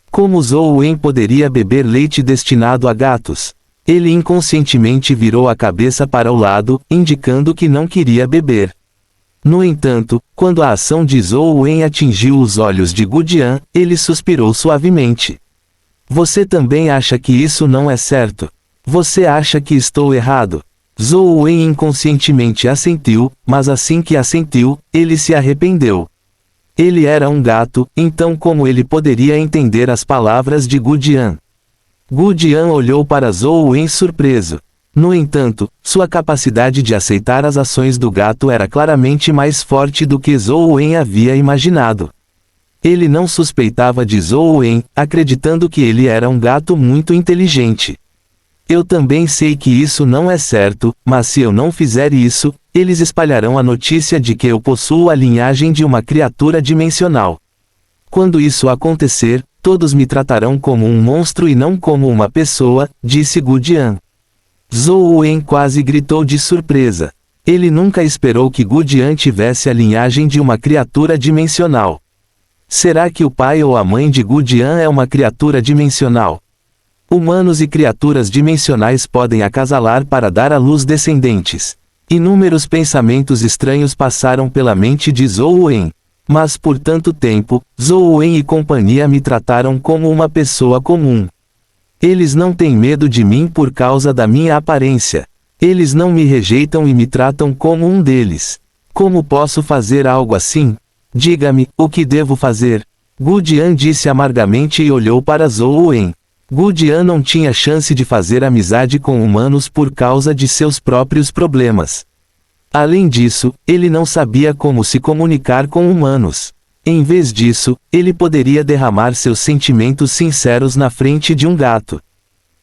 Como Zhou Wen poderia beber leite destinado a gatos? Ele inconscientemente virou a cabeça para o lado, indicando que não queria beber. No entanto, quando a ação de Zhou Wen atingiu os olhos de Gu Jian, ele suspirou suavemente. Você também acha que isso não é certo? Você acha que estou errado? Zhou Wen inconscientemente assentiu, mas assim que assentiu, ele se arrependeu. Ele era um gato, então como ele poderia entender as palavras de Gu Jian? Gu Jian olhou para Zhou Wen surpreso. No entanto, sua capacidade de aceitar as ações do gato era claramente mais forte do que Zhou Wen havia imaginado. Ele não suspeitava de Zhou Wen, acreditando que ele era um gato muito inteligente. Eu também sei que isso não é certo, mas se eu não fizer isso, eles espalharão a notícia de que eu possuo a linhagem de uma criatura dimensional. Quando isso acontecer, todos me tratarão como um monstro e não como uma pessoa, disse Gu Jian. Zhou Wen quase gritou de surpresa. Ele nunca esperou que Gu Jian tivesse a linhagem de uma criatura dimensional. Será que o pai ou a mãe de Gu Jian é uma criatura dimensional? Humanos e criaturas dimensionais podem acasalar para dar à luz descendentes. Inúmeros pensamentos estranhos passaram pela mente de Zhou Wen. Mas por tanto tempo, Zhou Wen e companhia me trataram como uma pessoa comum. Eles não têm medo de mim por causa da minha aparência. Eles não me rejeitam e me tratam como um deles. Como posso fazer algo assim? Diga-me, o que devo fazer? Gu Jian disse amargamente e olhou para Zhou Wen. Gu Jian não tinha chance de fazer amizade com humanos por causa de seus próprios problemas. Além disso, ele não sabia como se comunicar com humanos. Em vez disso, ele poderia derramar seus sentimentos sinceros na frente de um gato.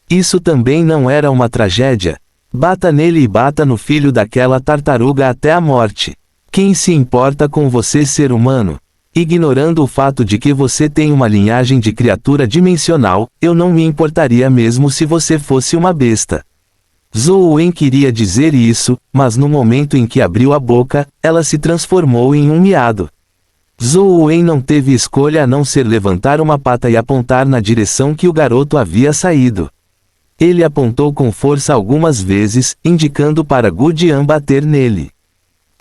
Isso também não era uma tragédia. Bata nele e bata no filho daquela tartaruga até a morte. Quem se importa com você ser humano? Ignorando o fato de que você tem uma linhagem de criatura dimensional, eu não me importaria mesmo se você fosse uma besta. Zhou Wen queria dizer isso, mas no momento em que abriu a boca, ela se transformou em um miado. Zhou Wen não teve escolha a não ser levantar uma pata e apontar na direção que o garoto havia saído. Ele apontou com força algumas vezes, indicando para Gu Jian bater nele.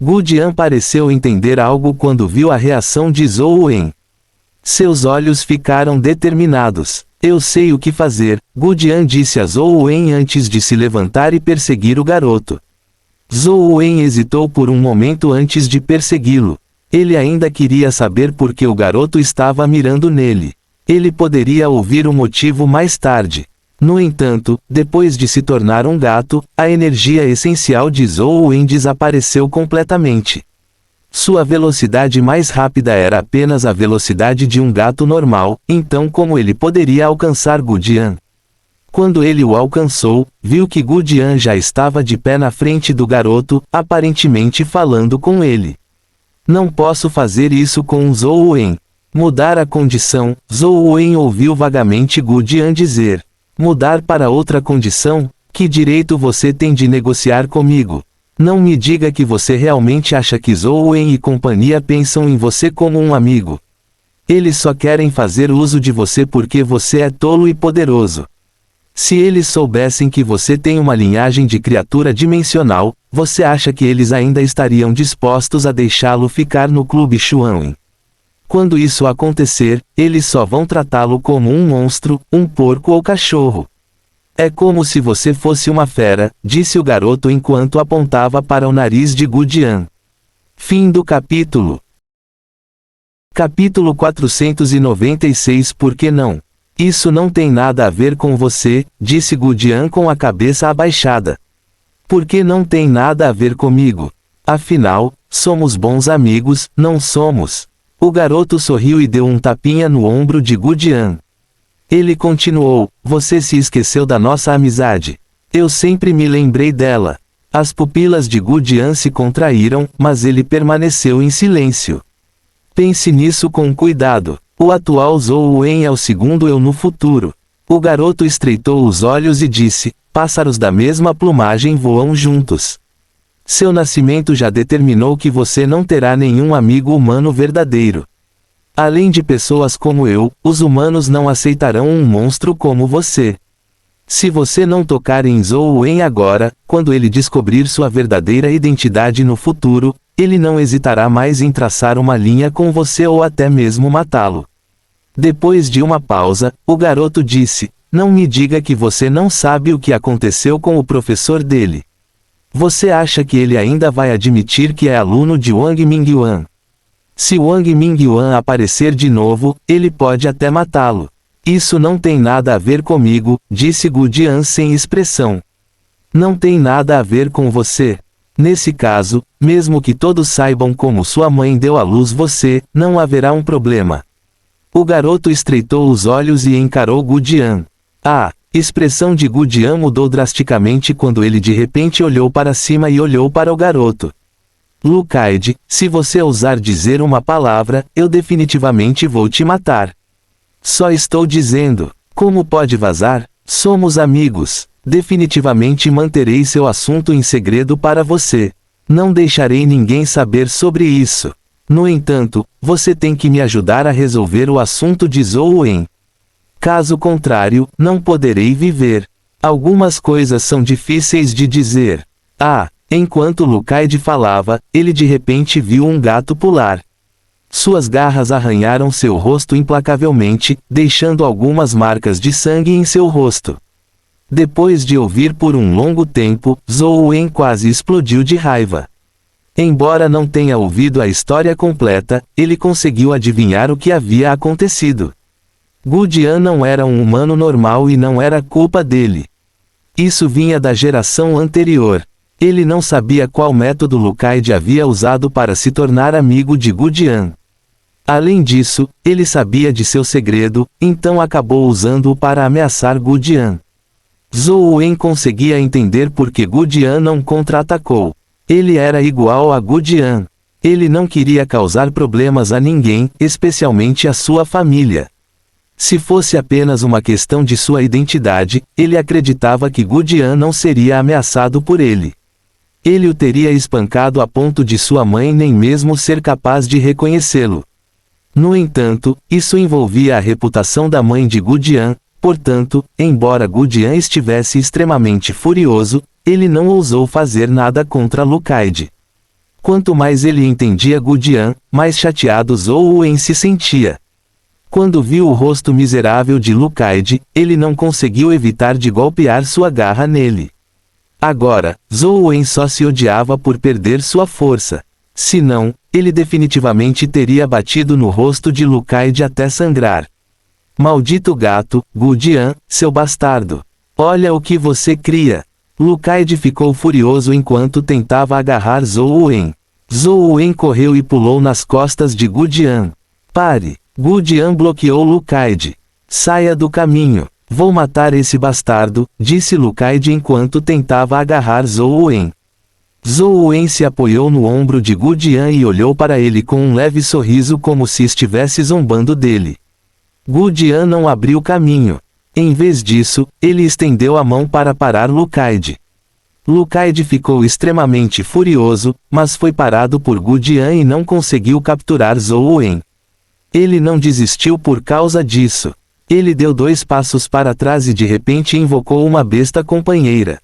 Gu Jian pareceu entender algo quando viu a reação de Zhou Wen. Seus olhos ficaram determinados. Eu sei o que fazer, Gu Jian disse a Zhou Wen antes de se levantar e perseguir o garoto. Zhou Wen hesitou por um momento antes de persegui-lo. Ele ainda queria saber por que o garoto estava mirando nele. Ele poderia ouvir o motivo mais tarde. No entanto, depois de se tornar um gato, a energia essencial de Zhou Wen desapareceu completamente. Sua velocidade mais rápida era apenas a velocidade de um gato normal, então como ele poderia alcançar Gu Jian? Quando ele o alcançou, viu que Gu Jian já estava de pé na frente do garoto, aparentemente falando com ele. Não posso fazer isso com Zhou Wen. Mudar a condição. Zhou Wen ouviu vagamente Gu Jian dizer. Mudar para outra condição? Que direito você tem de negociar comigo? Não me diga que você realmente acha que Zhou Wen e companhia pensam em você como um amigo. Eles só querem fazer uso de você porque você é tolo e poderoso. Se eles soubessem que você tem uma linhagem de criatura dimensional, você acha que eles ainda estariam dispostos a deixá-lo ficar no clube Xuanwen? Quando isso acontecer, eles só vão tratá-lo como um monstro, um porco ou cachorro. É como se você fosse uma fera, disse o garoto enquanto apontava para o nariz de Gu Jian. Fim do capítulo. Capítulo 496. Por que não? Isso não tem nada a ver com você, disse Gu Jian com a cabeça abaixada. Por que não tem nada a ver comigo? Afinal, somos bons amigos, não somos? O garoto sorriu e deu um tapinha no ombro de Gu Jian. Ele continuou, você se esqueceu da nossa amizade. Eu sempre me lembrei dela. As pupilas de Gu Jian se contraíram, mas ele permaneceu em silêncio. Pense nisso com cuidado. O atual Zhou Wen é o segundo eu no futuro. O garoto estreitou os olhos e disse, pássaros da mesma plumagem voam juntos. Seu nascimento já determinou que você não terá nenhum amigo humano verdadeiro. Além de pessoas como eu, os humanos não aceitarão um monstro como você. Se você não tocar em Zhou Wen agora, quando ele descobrir sua verdadeira identidade no futuro, ele não hesitará mais em traçar uma linha com você ou até mesmo matá-lo. Depois de uma pausa, o garoto disse, não me diga que você não sabe o que aconteceu com o professor dele. Você acha que ele ainda vai admitir que é aluno de Wang Mingyuan? Se Wang Mingyuan aparecer de novo, ele pode até matá-lo. Isso não tem nada a ver comigo, disse Gu Jian sem expressão. Não tem nada a ver com você. Nesse caso, mesmo que todos saibam como sua mãe deu à luz você, não haverá um problema. O garoto estreitou os olhos e encarou Gu Jian. A expressão de Gu Jian mudou drasticamente quando ele de repente olhou para cima e olhou para o garoto. Lucaide, se você ousar dizer uma palavra, eu definitivamente vou te matar. Só estou dizendo. Como pode vazar? Somos amigos. Definitivamente manterei seu assunto em segredo para você. Não deixarei ninguém saber sobre isso. No entanto, você tem que me ajudar a resolver o assunto de Zhou Wen. Caso contrário, não poderei viver. Algumas coisas são difíceis de dizer. Enquanto Lucaide falava, ele de repente viu um gato pular. Suas garras arranharam seu rosto implacavelmente, deixando algumas marcas de sangue em seu rosto. Depois de ouvir por um longo tempo, Zhou Wen quase explodiu de raiva. Embora não tenha ouvido a história completa, ele conseguiu adivinhar o que havia acontecido. Gu Jian não era um humano normal e não era culpa dele. Isso vinha da geração anterior. Ele não sabia qual método Lucaide havia usado para se tornar amigo de Gu Jian. Além disso, ele sabia de seu segredo, então acabou usando-o para ameaçar Gu Jian. Zhou Wen conseguia entender por que Gu Jian não contra-atacou. Ele era igual a Gu Jian. Ele não queria causar problemas a ninguém, especialmente a sua família. Se fosse apenas uma questão de sua identidade, ele acreditava que Gu Jian não seria ameaçado por ele. Ele o teria espancado a ponto de sua mãe nem mesmo ser capaz de reconhecê-lo. No entanto, isso envolvia a reputação da mãe de Gu Jian, portanto, embora Gu Jian estivesse extremamente furioso, ele não ousou fazer nada contra Lucaide. Quanto mais ele entendia Gu Jian, mais chateado Zhou Wen se sentia. Quando viu o rosto miserável de Lucaide, ele não conseguiu evitar de golpear sua garra nele. Agora, Zhou Wen só se odiava por perder sua força. Se não, ele definitivamente teria batido no rosto de Lucaide até sangrar. Maldito gato, Gu Jian, seu bastardo. Olha o que você cria. Lucaide ficou furioso enquanto tentava agarrar Zhou Wen. Zhou Wen correu e pulou nas costas de Gu Jian. Pare! Gu Jian bloqueou Lu Kaide. Saia do caminho. Vou matar esse bastardo, disse Lu Kaide enquanto tentava agarrar Zhou Wen. Zhou Wen se apoiou no ombro de Gu Jian e olhou para ele com um leve sorriso como se estivesse zombando dele. Gu Jian não abriu caminho. Em vez disso, ele estendeu a mão para parar Lu Kaide. Lu Kaide ficou extremamente furioso, mas foi parado por Gu Jian e não conseguiu capturar Zhou Wen. Ele não desistiu por causa disso. Ele deu 2 passos para trás e de repente invocou uma besta companheira.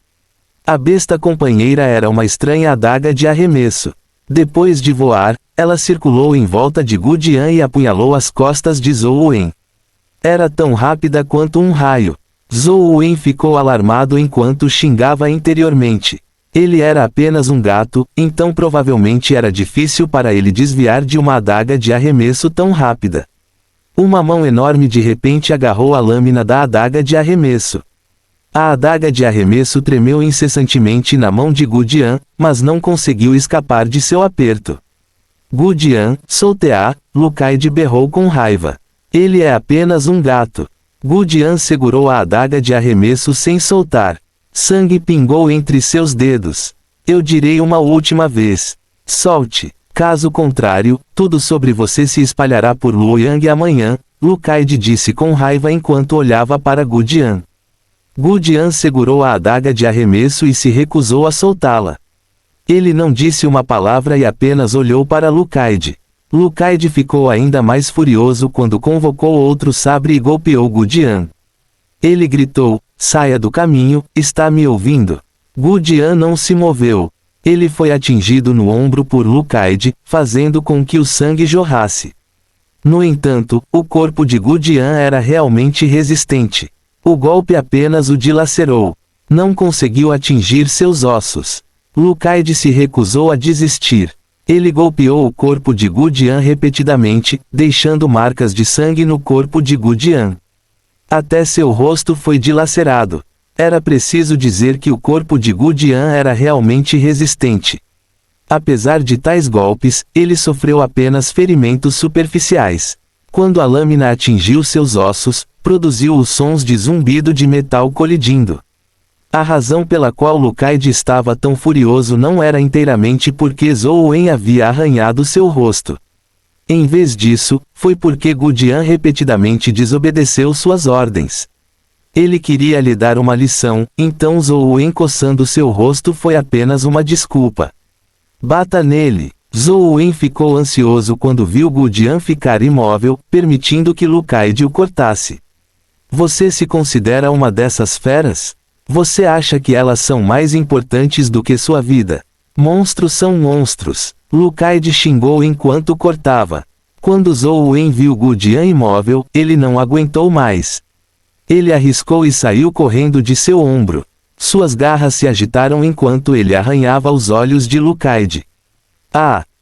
A besta companheira era uma estranha adaga de arremesso. Depois de voar, ela circulou em volta de Gu Jian e apunhalou as costas de Zhou Wen. Era tão rápida quanto um raio. Zhou Wen ficou alarmado enquanto xingava interiormente. Ele era apenas um gato, então provavelmente era difícil para ele desviar de uma adaga de arremesso tão rápida. Uma mão enorme de repente agarrou a lâmina da adaga de arremesso. A adaga de arremesso tremeu incessantemente na mão de Gu Jian, mas não conseguiu escapar de seu aperto. Gu Jian, solte-a, Lu Kaide berrou com raiva. Ele é apenas um gato. Gu Jian segurou a adaga de arremesso sem soltar. Sangue pingou entre seus dedos. Eu direi uma última vez. Solte. Caso contrário, tudo sobre você se espalhará por Luoyang amanhã, Lu Kaide disse com raiva enquanto olhava para Gu Jian. Gu Jian segurou a adaga de arremesso e se recusou a soltá-la. Ele não disse uma palavra e apenas olhou para Lu Kaide. Lu Kaide ficou ainda mais furioso quando convocou outro sabre e golpeou Gu Jian. Ele gritou, saia do caminho, está me ouvindo? Gu Jian não se moveu. Ele foi atingido no ombro por Lu Kaide, fazendo com que o sangue jorrasse. No entanto, o corpo de Gu Jian era realmente resistente. O golpe apenas o dilacerou. Não conseguiu atingir seus ossos. Lu Kaide se recusou a desistir. Ele golpeou o corpo de Gu Jian repetidamente, deixando marcas de sangue no corpo de Gu Jian. Até seu rosto foi dilacerado. Era preciso dizer que o corpo de Gu Jian era realmente resistente. Apesar de tais golpes, ele sofreu apenas ferimentos superficiais. Quando a lâmina atingiu seus ossos, produziu os sons de zumbido de metal colidindo. A razão pela qual Lu Kaide estava tão furioso não era inteiramente porque Zhou Wen havia arranhado seu rosto. Em vez disso, foi porque Gu Jian repetidamente desobedeceu suas ordens. Ele queria lhe dar uma lição, então Zhou Wen coçando seu rosto foi apenas uma desculpa. Bata nele. Zhou Wen ficou ansioso quando viu Gu Jian ficar imóvel, permitindo que Lu Kaide o cortasse. Você se considera uma dessas feras? Você acha que elas são mais importantes do que sua vida? Monstros são monstros. Lu Kaide xingou enquanto cortava. Quando Zhou Wen viu Gu Jian imóvel, ele não aguentou mais. Ele arriscou e saiu correndo de seu ombro. Suas garras se agitaram enquanto ele arranhava os olhos de Lu Kaide.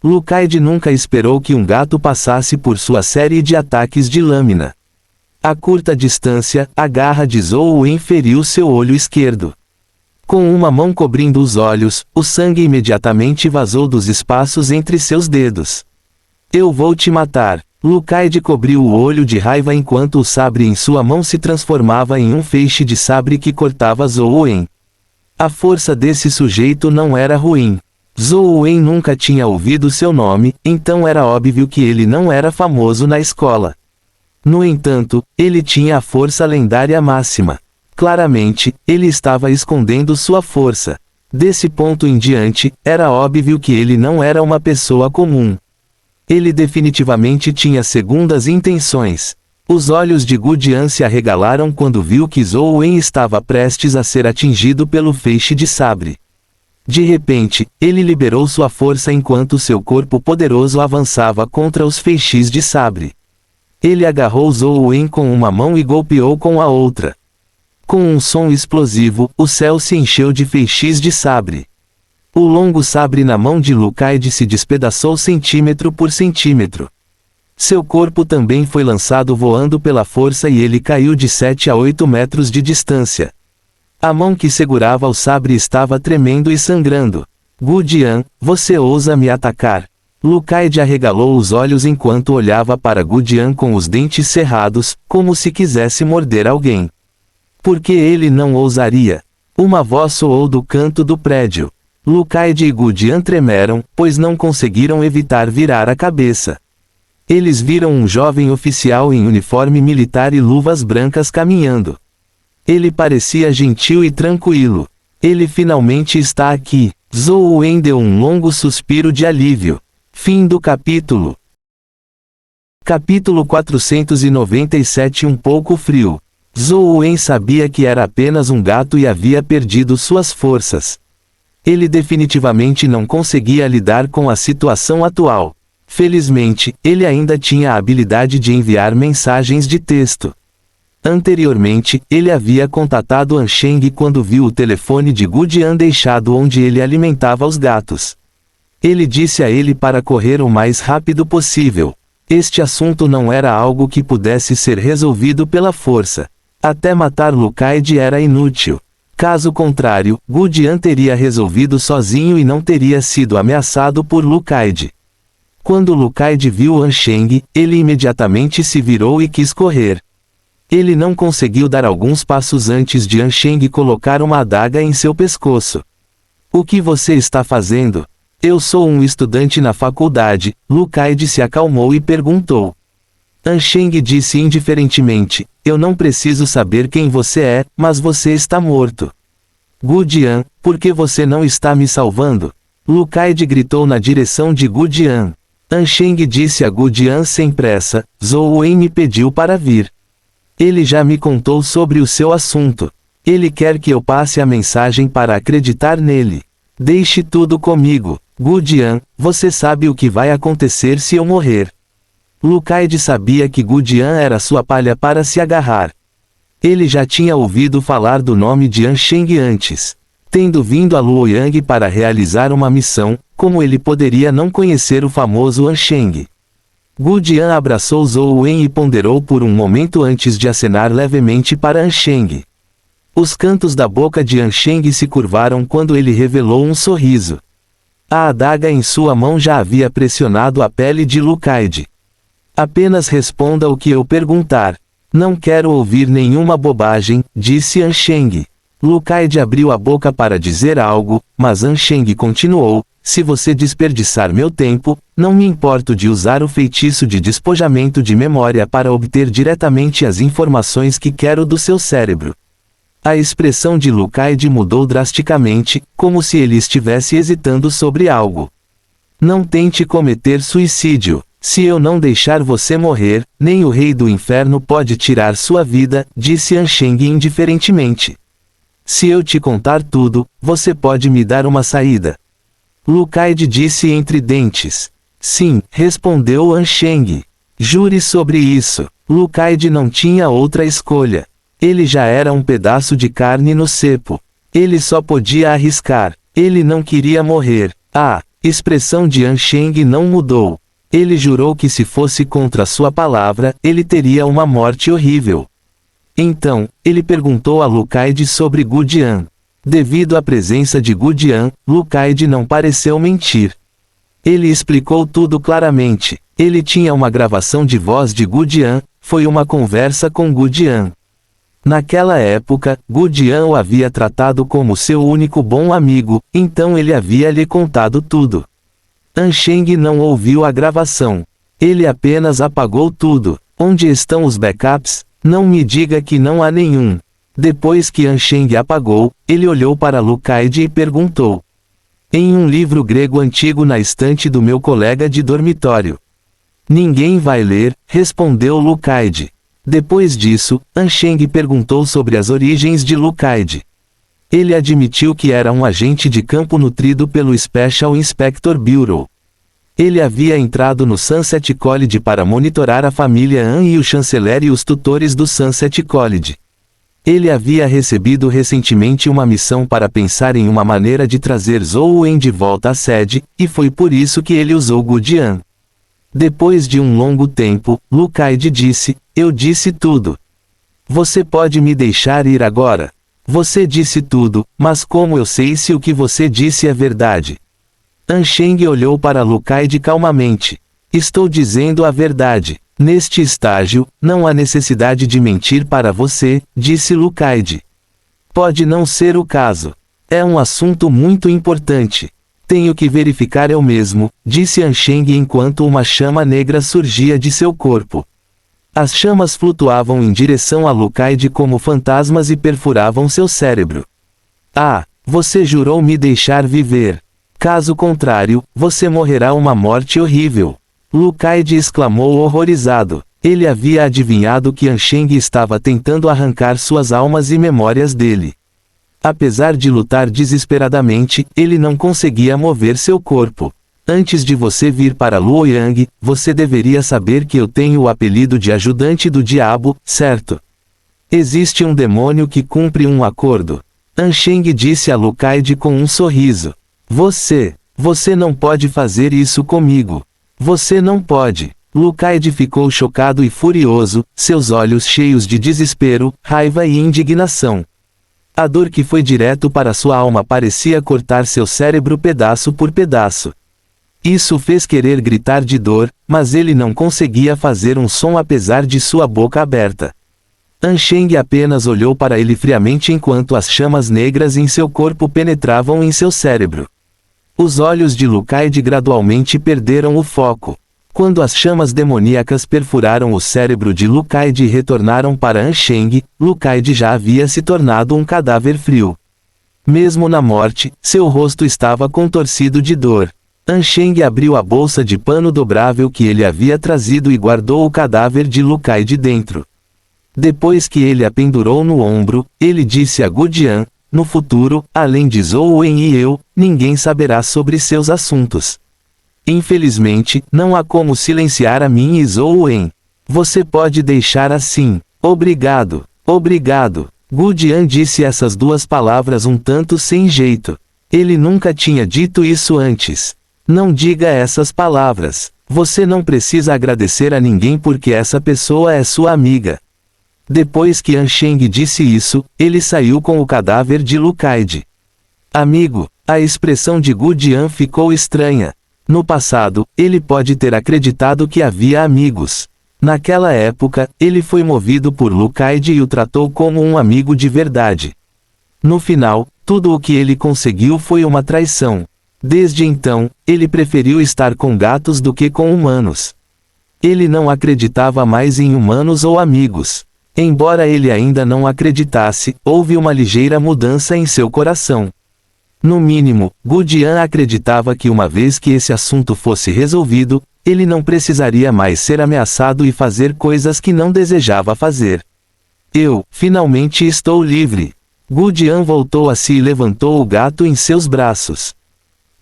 Lu Kaide nunca esperou que um gato passasse por sua série de ataques de lâmina. A curta distância, a garra de Zhou Wen feriu seu olho esquerdo. Com uma mão cobrindo os olhos, o sangue imediatamente vazou dos espaços entre seus dedos. Eu vou te matar. Lu Kaide cobriu o olho de raiva enquanto o sabre em sua mão se transformava em um feixe de sabre que cortava Zhou Wen. A força desse sujeito não era ruim. Zhou Wen nunca tinha ouvido seu nome, então era óbvio que ele não era famoso na escola. No entanto, ele tinha a força lendária máxima. Claramente, ele estava escondendo sua força. Desse ponto em diante, era óbvio que ele não era uma pessoa comum. Ele definitivamente tinha segundas intenções. Os olhos de Gu Jian se arregalaram quando viu que Zhou Wen estava prestes a ser atingido pelo feixe de sabre. De repente, ele liberou sua força enquanto seu corpo poderoso avançava contra os feixes de sabre. Ele agarrou Zhou Wen com uma mão e golpeou com a outra. Com um som explosivo, o céu se encheu de feixes de sabre. O longo sabre na mão de Lu Kaide se despedaçou centímetro por centímetro. Seu corpo também foi lançado voando pela força e ele caiu de 7 a 8 metros de distância. A mão que segurava o sabre estava tremendo e sangrando. Gu Jian, você ousa me atacar? Lu Kaide arregalou os olhos enquanto olhava para Gu Jian com os dentes cerrados, como se quisesse morder alguém. Por que ele não ousaria? Uma voz soou do canto do prédio. Lu Kaide e Gu Jian tremeram, pois não conseguiram evitar virar a cabeça. Eles viram um jovem oficial em uniforme militar e luvas brancas caminhando. Ele parecia gentil e tranquilo. Ele finalmente está aqui. Zhou Wen deu um longo suspiro de alívio. Fim do capítulo. Capítulo 497. Um pouco frio. Zhou Wen sabia que era apenas um gato e havia perdido suas forças. Ele definitivamente não conseguia lidar com a situação atual. Felizmente, ele ainda tinha a habilidade de enviar mensagens de texto. Anteriormente, ele havia contatado Ansheng quando viu o telefone de Gu Jian deixado onde ele alimentava os gatos. Ele disse a ele para correr o mais rápido possível. Este assunto não era algo que pudesse ser resolvido pela força. Até matar Lu Kaide era inútil. Caso contrário, Gu Jian teria resolvido sozinho e não teria sido ameaçado por Lu Kaide. Quando Lu Kaide viu Ansheng, ele imediatamente se virou e quis correr. Ele não conseguiu dar alguns passos antes de Ansheng colocar uma adaga em seu pescoço. O que você está fazendo? Eu sou um estudante na faculdade. Lu Kaide se acalmou e perguntou. Ansheng disse indiferentemente, eu não preciso saber quem você é, mas você está morto. Gu Jian, por que você não está me salvando? Lu Kaide gritou na direção de Gu Jian. Ansheng disse a Gu Jian sem pressa, Zhou Wen me pediu para vir. Ele já me contou sobre o seu assunto. Ele quer que eu passe a mensagem para acreditar nele. Deixe tudo comigo. Gu Jian, você sabe o que vai acontecer se eu morrer. Lu Kaide sabia que Gu Jian era sua palha para se agarrar. Ele já tinha ouvido falar do nome de Ansheng antes. Tendo vindo a Luoyang para realizar uma missão, como ele poderia não conhecer o famoso Ansheng? Gu Jian abraçou Zhou Wen e ponderou por um momento antes de acenar levemente para Ansheng. Os cantos da boca de Ansheng se curvaram quando ele revelou um sorriso. A adaga em sua mão já havia pressionado a pele de Lu Kaide. Apenas responda o que eu perguntar. Não quero ouvir nenhuma bobagem, disse Ansheng. Lu Kaide abriu a boca para dizer algo, mas Ansheng continuou, se você desperdiçar meu tempo, não me importo de usar o feitiço de despojamento de memória para obter diretamente as informações que quero do seu cérebro. A expressão de Lu Kaide mudou drasticamente, como se ele estivesse hesitando sobre algo. Não tente cometer suicídio. Se eu não deixar você morrer, nem o rei do inferno pode tirar sua vida, disse Ansheng indiferentemente. Se eu te contar tudo, você pode me dar uma saída. Lu Kaide disse entre dentes. Sim, respondeu Ansheng. Jure sobre isso. Lu Kaide não tinha outra escolha. Ele já era um pedaço de carne no cepo. Ele só podia arriscar. Ele não queria morrer. A expressão de Ansheng não mudou. Ele jurou que se fosse contra sua palavra, ele teria uma morte horrível. Então, ele perguntou a Lu Kaide sobre Gu Jian. Devido à presença de Gu Jian, Lu Kaide não pareceu mentir. Ele explicou tudo claramente. Ele tinha uma gravação de voz de Gu Jian, foi uma conversa com Gu Jian. Naquela época, Gu Jian o havia tratado como seu único bom amigo, então ele havia lhe contado tudo. Ansheng não ouviu a gravação. Ele apenas apagou tudo. Onde estão os backups? Não me diga que não há nenhum. Depois que Ansheng apagou, ele olhou para Lu Kaide e perguntou. Em um livro grego antigo na estante do meu colega de dormitório. Ninguém vai ler, respondeu Lu Kaide. Depois disso, Ansheng perguntou sobre as origens de Lu Kaide. Ele admitiu que era um agente de campo nutrido pelo Special Inspector Bureau. Ele havia entrado no Sunset College para monitorar a família An e o chanceler e os tutores do Sunset College. Ele havia recebido recentemente uma missão para pensar em uma maneira de trazer Zhou Wen de volta à sede, e foi por isso que ele usou Gu Jian. Depois de um longo tempo, Lu Kaide disse, eu disse tudo. Você pode me deixar ir agora? Você disse tudo, mas como eu sei se o que você disse é verdade? Ansheng olhou para Lucaide calmamente. Estou dizendo a verdade. Neste estágio, não há necessidade de mentir para você, disse Lucaide. Pode não ser o caso. É um assunto muito importante. Tenho que verificar eu mesmo, disse Ansheng enquanto uma chama negra surgia de seu corpo. As chamas flutuavam em direção a Lucaide como fantasmas e perfuravam seu cérebro. Ah, você jurou me deixar viver. Caso contrário, você morrerá uma morte horrível. Lucaide exclamou horrorizado. Ele havia adivinhado que Ansheng estava tentando arrancar suas almas e memórias dele. Apesar de lutar desesperadamente, ele não conseguia mover seu corpo. Antes de você vir para Luoyang, você deveria saber que eu tenho o apelido de ajudante do diabo, certo? Existe um demônio que cumpre um acordo. Ansheng disse a Lucaide com um sorriso. Você não pode fazer isso comigo. Você não pode. Lucaide ficou chocado e furioso, seus olhos cheios de desespero, raiva e indignação. A dor que foi direto para sua alma parecia cortar seu cérebro pedaço por pedaço. Isso fez querer gritar de dor, mas ele não conseguia fazer um som apesar de sua boca aberta. Ansheng apenas olhou para ele friamente enquanto as chamas negras em seu corpo penetravam em seu cérebro. Os olhos de Lucaide gradualmente perderam o foco. Quando as chamas demoníacas perfuraram o cérebro de Lucaide e retornaram para Ansheng, Lucaide já havia se tornado um cadáver frio. Mesmo na morte, seu rosto estava contorcido de dor. Ansheng abriu a bolsa de pano dobrável que ele havia trazido e guardou o cadáver de Lucaide dentro. Depois que ele a pendurou no ombro, ele disse a Gudian, no futuro, além de Zhou Wen e eu, ninguém saberá sobre seus assuntos. Infelizmente, não há como silenciar a mim e Zhou Wen. Você pode deixar assim. Obrigado. Obrigado. Gudian disse essas duas palavras um tanto sem jeito. Ele nunca tinha dito isso antes. Não diga essas palavras. Você não precisa agradecer a ninguém porque essa pessoa é sua amiga. Depois que Ansheng disse isso, ele saiu com o cadáver de Lucaide. Amigo, a expressão de Gudian ficou estranha. No passado, ele pode ter acreditado que havia amigos. Naquela época, ele foi movido por Lucaide e o tratou como um amigo de verdade. No final, tudo o que ele conseguiu foi uma traição. Desde então, ele preferiu estar com gatos do que com humanos. Ele não acreditava mais em humanos ou amigos. Embora ele ainda não acreditasse, houve uma ligeira mudança em seu coração. No mínimo, Gudian acreditava que uma vez que esse assunto fosse resolvido, ele não precisaria mais ser ameaçado e fazer coisas que não desejava fazer. Eu, finalmente estou livre. Gudian voltou a si e levantou o gato em seus braços.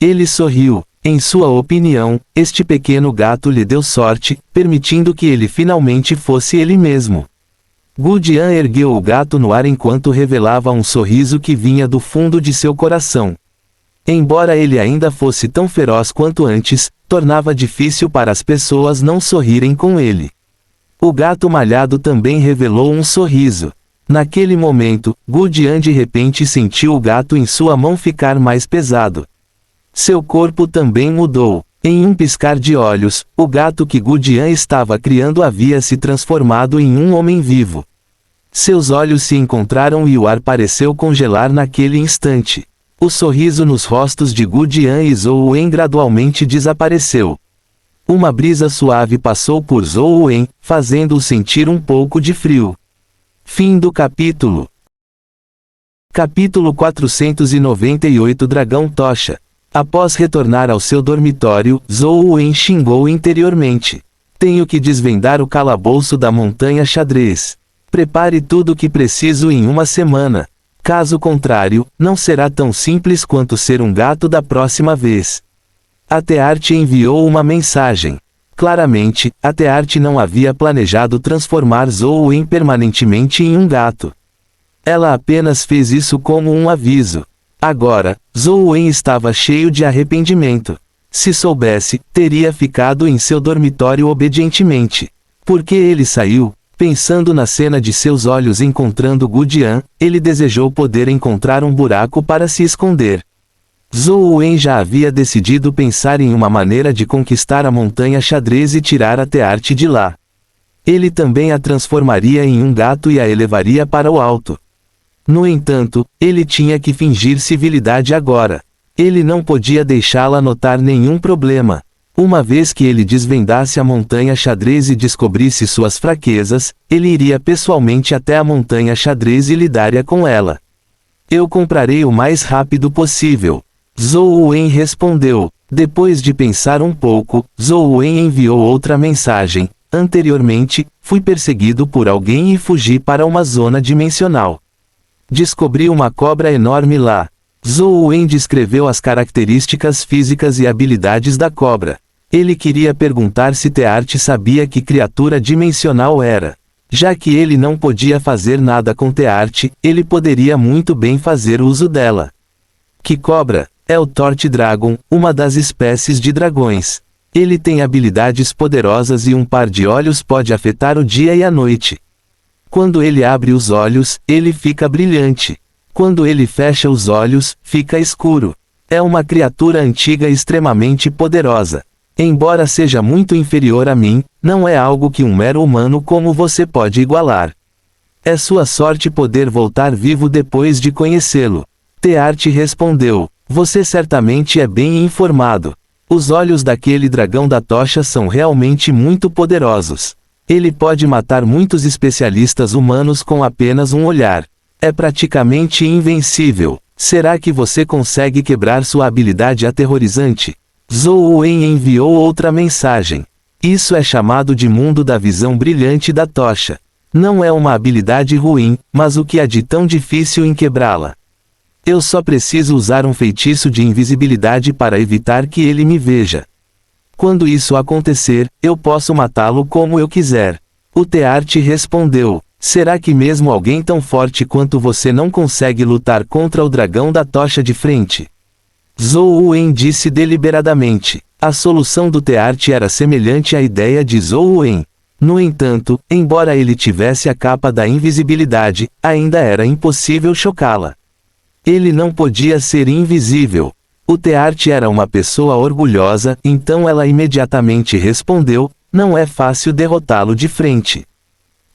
Ele sorriu. Em sua opinião, este pequeno gato lhe deu sorte, permitindo que ele finalmente fosse ele mesmo. Gudian ergueu o gato no ar enquanto revelava um sorriso que vinha do fundo de seu coração. Embora ele ainda fosse tão feroz quanto antes, tornava difícil para as pessoas não sorrirem com ele. O gato malhado também revelou um sorriso. Naquele momento, Gudian de repente sentiu o gato em sua mão ficar mais pesado. Seu corpo também mudou. Em um piscar de olhos, o gato que Gudian estava criando havia se transformado em um homem vivo. Seus olhos se encontraram e o ar pareceu congelar naquele instante. O sorriso nos rostos de Gudian e Zhou Wen gradualmente desapareceu. Uma brisa suave passou por Zhou Wen, fazendo-o sentir um pouco de frio. Fim do capítulo. Capítulo 498 Dragão Tocha. Após retornar ao seu dormitório, Zhou Wen xingou interiormente. Tenho que desvendar o calabouço da montanha xadrez. Prepare tudo o que preciso em uma semana. Caso contrário, não será tão simples quanto ser um gato da próxima vez. A Tearte enviou uma mensagem. Claramente, a Tearte não havia planejado transformar Zhou Wen permanentemente em um gato. Ela apenas fez isso como um aviso. Agora, Zhou Wen estava cheio de arrependimento. Se soubesse, teria ficado em seu dormitório obedientemente. Porque ele saiu? Pensando na cena de seus olhos encontrando Gudian, ele desejou poder encontrar um buraco para se esconder. Zhou Wen já havia decidido pensar em uma maneira de conquistar a montanha xadrez e tirar a Tearte de lá. Ele também a transformaria em um gato e a elevaria para o alto. No entanto, ele tinha que fingir civilidade agora. Ele não podia deixá-la notar nenhum problema. Uma vez que ele desvendasse a montanha xadrez e descobrisse suas fraquezas, ele iria pessoalmente até a montanha xadrez e lidaria com ela. Eu comprarei o mais rápido possível. Zhou Wen respondeu. Depois de pensar um pouco, Zhou Wen enviou outra mensagem. Anteriormente, fui perseguido por alguém e fugi para uma zona dimensional. Descobri uma cobra enorme lá. Zhou Wen descreveu as características físicas e habilidades da cobra. Ele queria perguntar se Tearte sabia que criatura dimensional era. Já que ele não podia fazer nada com Tearte, ele poderia muito bem fazer uso dela. Que cobra? É o Torte Dragon, uma das espécies de dragões. Ele tem habilidades poderosas e um par de olhos pode afetar o dia e a noite. Quando ele abre os olhos, ele fica brilhante. Quando ele fecha os olhos, fica escuro. É uma criatura antiga extremamente poderosa. Embora seja muito inferior a mim, não é algo que um mero humano como você pode igualar. É sua sorte poder voltar vivo depois de conhecê-lo. Tearte respondeu. Você certamente é bem informado. Os olhos daquele dragão da tocha são realmente muito poderosos. Ele pode matar muitos especialistas humanos com apenas um olhar. É praticamente invencível. Será que você consegue quebrar sua habilidade aterrorizante? Zhou Wen enviou outra mensagem. Isso é chamado de mundo da visão brilhante da tocha. Não é uma habilidade ruim, mas o que há de tão difícil em quebrá-la? Eu só preciso usar um feitiço de invisibilidade para evitar que ele me veja. Quando isso acontecer, eu posso matá-lo como eu quiser. O Tearte respondeu. Será que mesmo alguém tão forte quanto você não consegue lutar contra o dragão da tocha de frente? Zhou Wen disse deliberadamente. A solução do Tearte era semelhante à ideia de Zhou Wen. No entanto, embora ele tivesse a capa da invisibilidade, ainda era impossível chocá-la. Ele não podia ser invisível. O Tearte era uma pessoa orgulhosa, então ela imediatamente respondeu, não é fácil derrotá-lo de frente.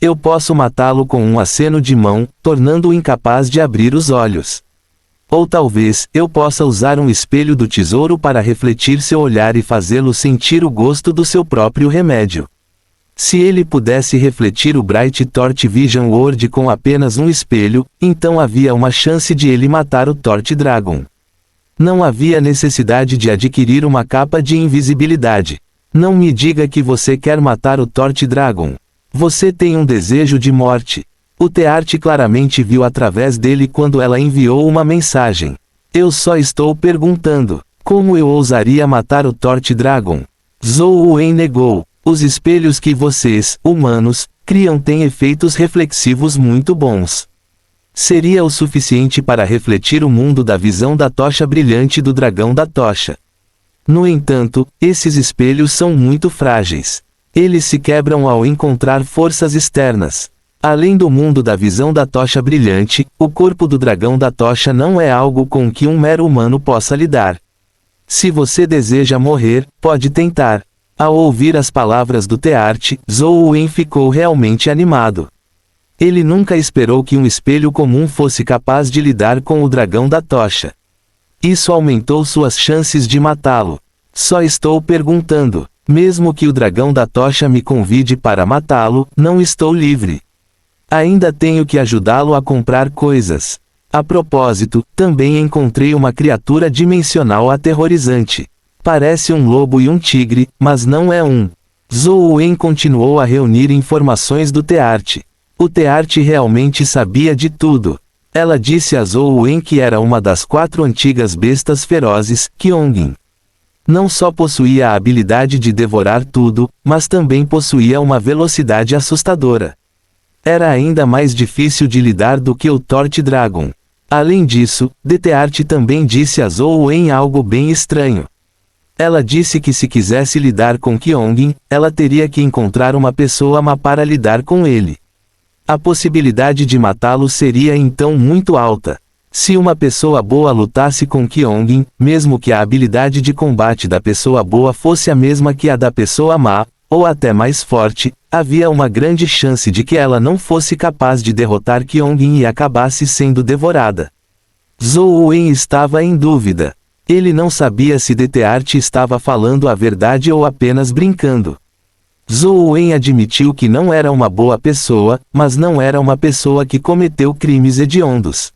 Eu posso matá-lo com um aceno de mão, tornando-o incapaz de abrir os olhos. Ou talvez, eu possa usar um espelho do tesouro para refletir seu olhar e fazê-lo sentir o gosto do seu próprio remédio. Se ele pudesse refletir o Bright Torch Vision Word com apenas um espelho, então havia uma chance de ele matar o Torte Dragon. Não havia necessidade de adquirir uma capa de invisibilidade. Não me diga que você quer matar o Torte Dragon. Você tem um desejo de morte. O Tearte claramente viu através dele quando ela enviou uma mensagem. Eu só estou perguntando, como eu ousaria matar o Torte Dragon? Zhou Wen negou. Os espelhos que vocês, humanos, criam têm efeitos reflexivos muito bons. Seria o suficiente para refletir o mundo da visão da tocha brilhante do dragão da tocha. No entanto, esses espelhos são muito frágeis. Eles se quebram ao encontrar forças externas. Além do mundo da visão da tocha brilhante, o corpo do dragão da tocha não é algo com que um mero humano possa lidar. Se você deseja morrer, pode tentar. Ao ouvir as palavras do Tearte, Zhou Wen ficou realmente animado. Ele nunca esperou que um espelho comum fosse capaz de lidar com o dragão da tocha. Isso aumentou suas chances de matá-lo. Só estou perguntando, mesmo que o dragão da tocha me convide para matá-lo, não estou livre. Ainda tenho que ajudá-lo a comprar coisas. A propósito, também encontrei uma criatura dimensional aterrorizante. Parece um lobo e um tigre, mas não é um. Zhou Wen continuou a reunir informações do Tearte. O Tearte realmente sabia de tudo. Ela disse a Zhou Wen que era uma das 4 antigas bestas ferozes, Kyongin. Não só possuía a habilidade de devorar tudo, mas também possuía uma velocidade assustadora. Era ainda mais difícil de lidar do que o Torte Dragon. Além disso, The Tearte também disse a Zhou Wen algo bem estranho. Ela disse que se quisesse lidar com Kyongin, ela teria que encontrar uma pessoa má para lidar com ele. A possibilidade de matá-lo seria então muito alta. Se uma pessoa boa lutasse com Kyongin, mesmo que a habilidade de combate da pessoa boa fosse a mesma que a da pessoa má, ou até mais forte, havia uma grande chance de que ela não fosse capaz de derrotar Kyongin e acabasse sendo devorada. Zhou Wen estava em dúvida. Ele não sabia se DeTeart estava falando a verdade ou apenas brincando. Zhou Wen admitiu que não era uma boa pessoa, mas não era uma pessoa que cometeu crimes hediondos.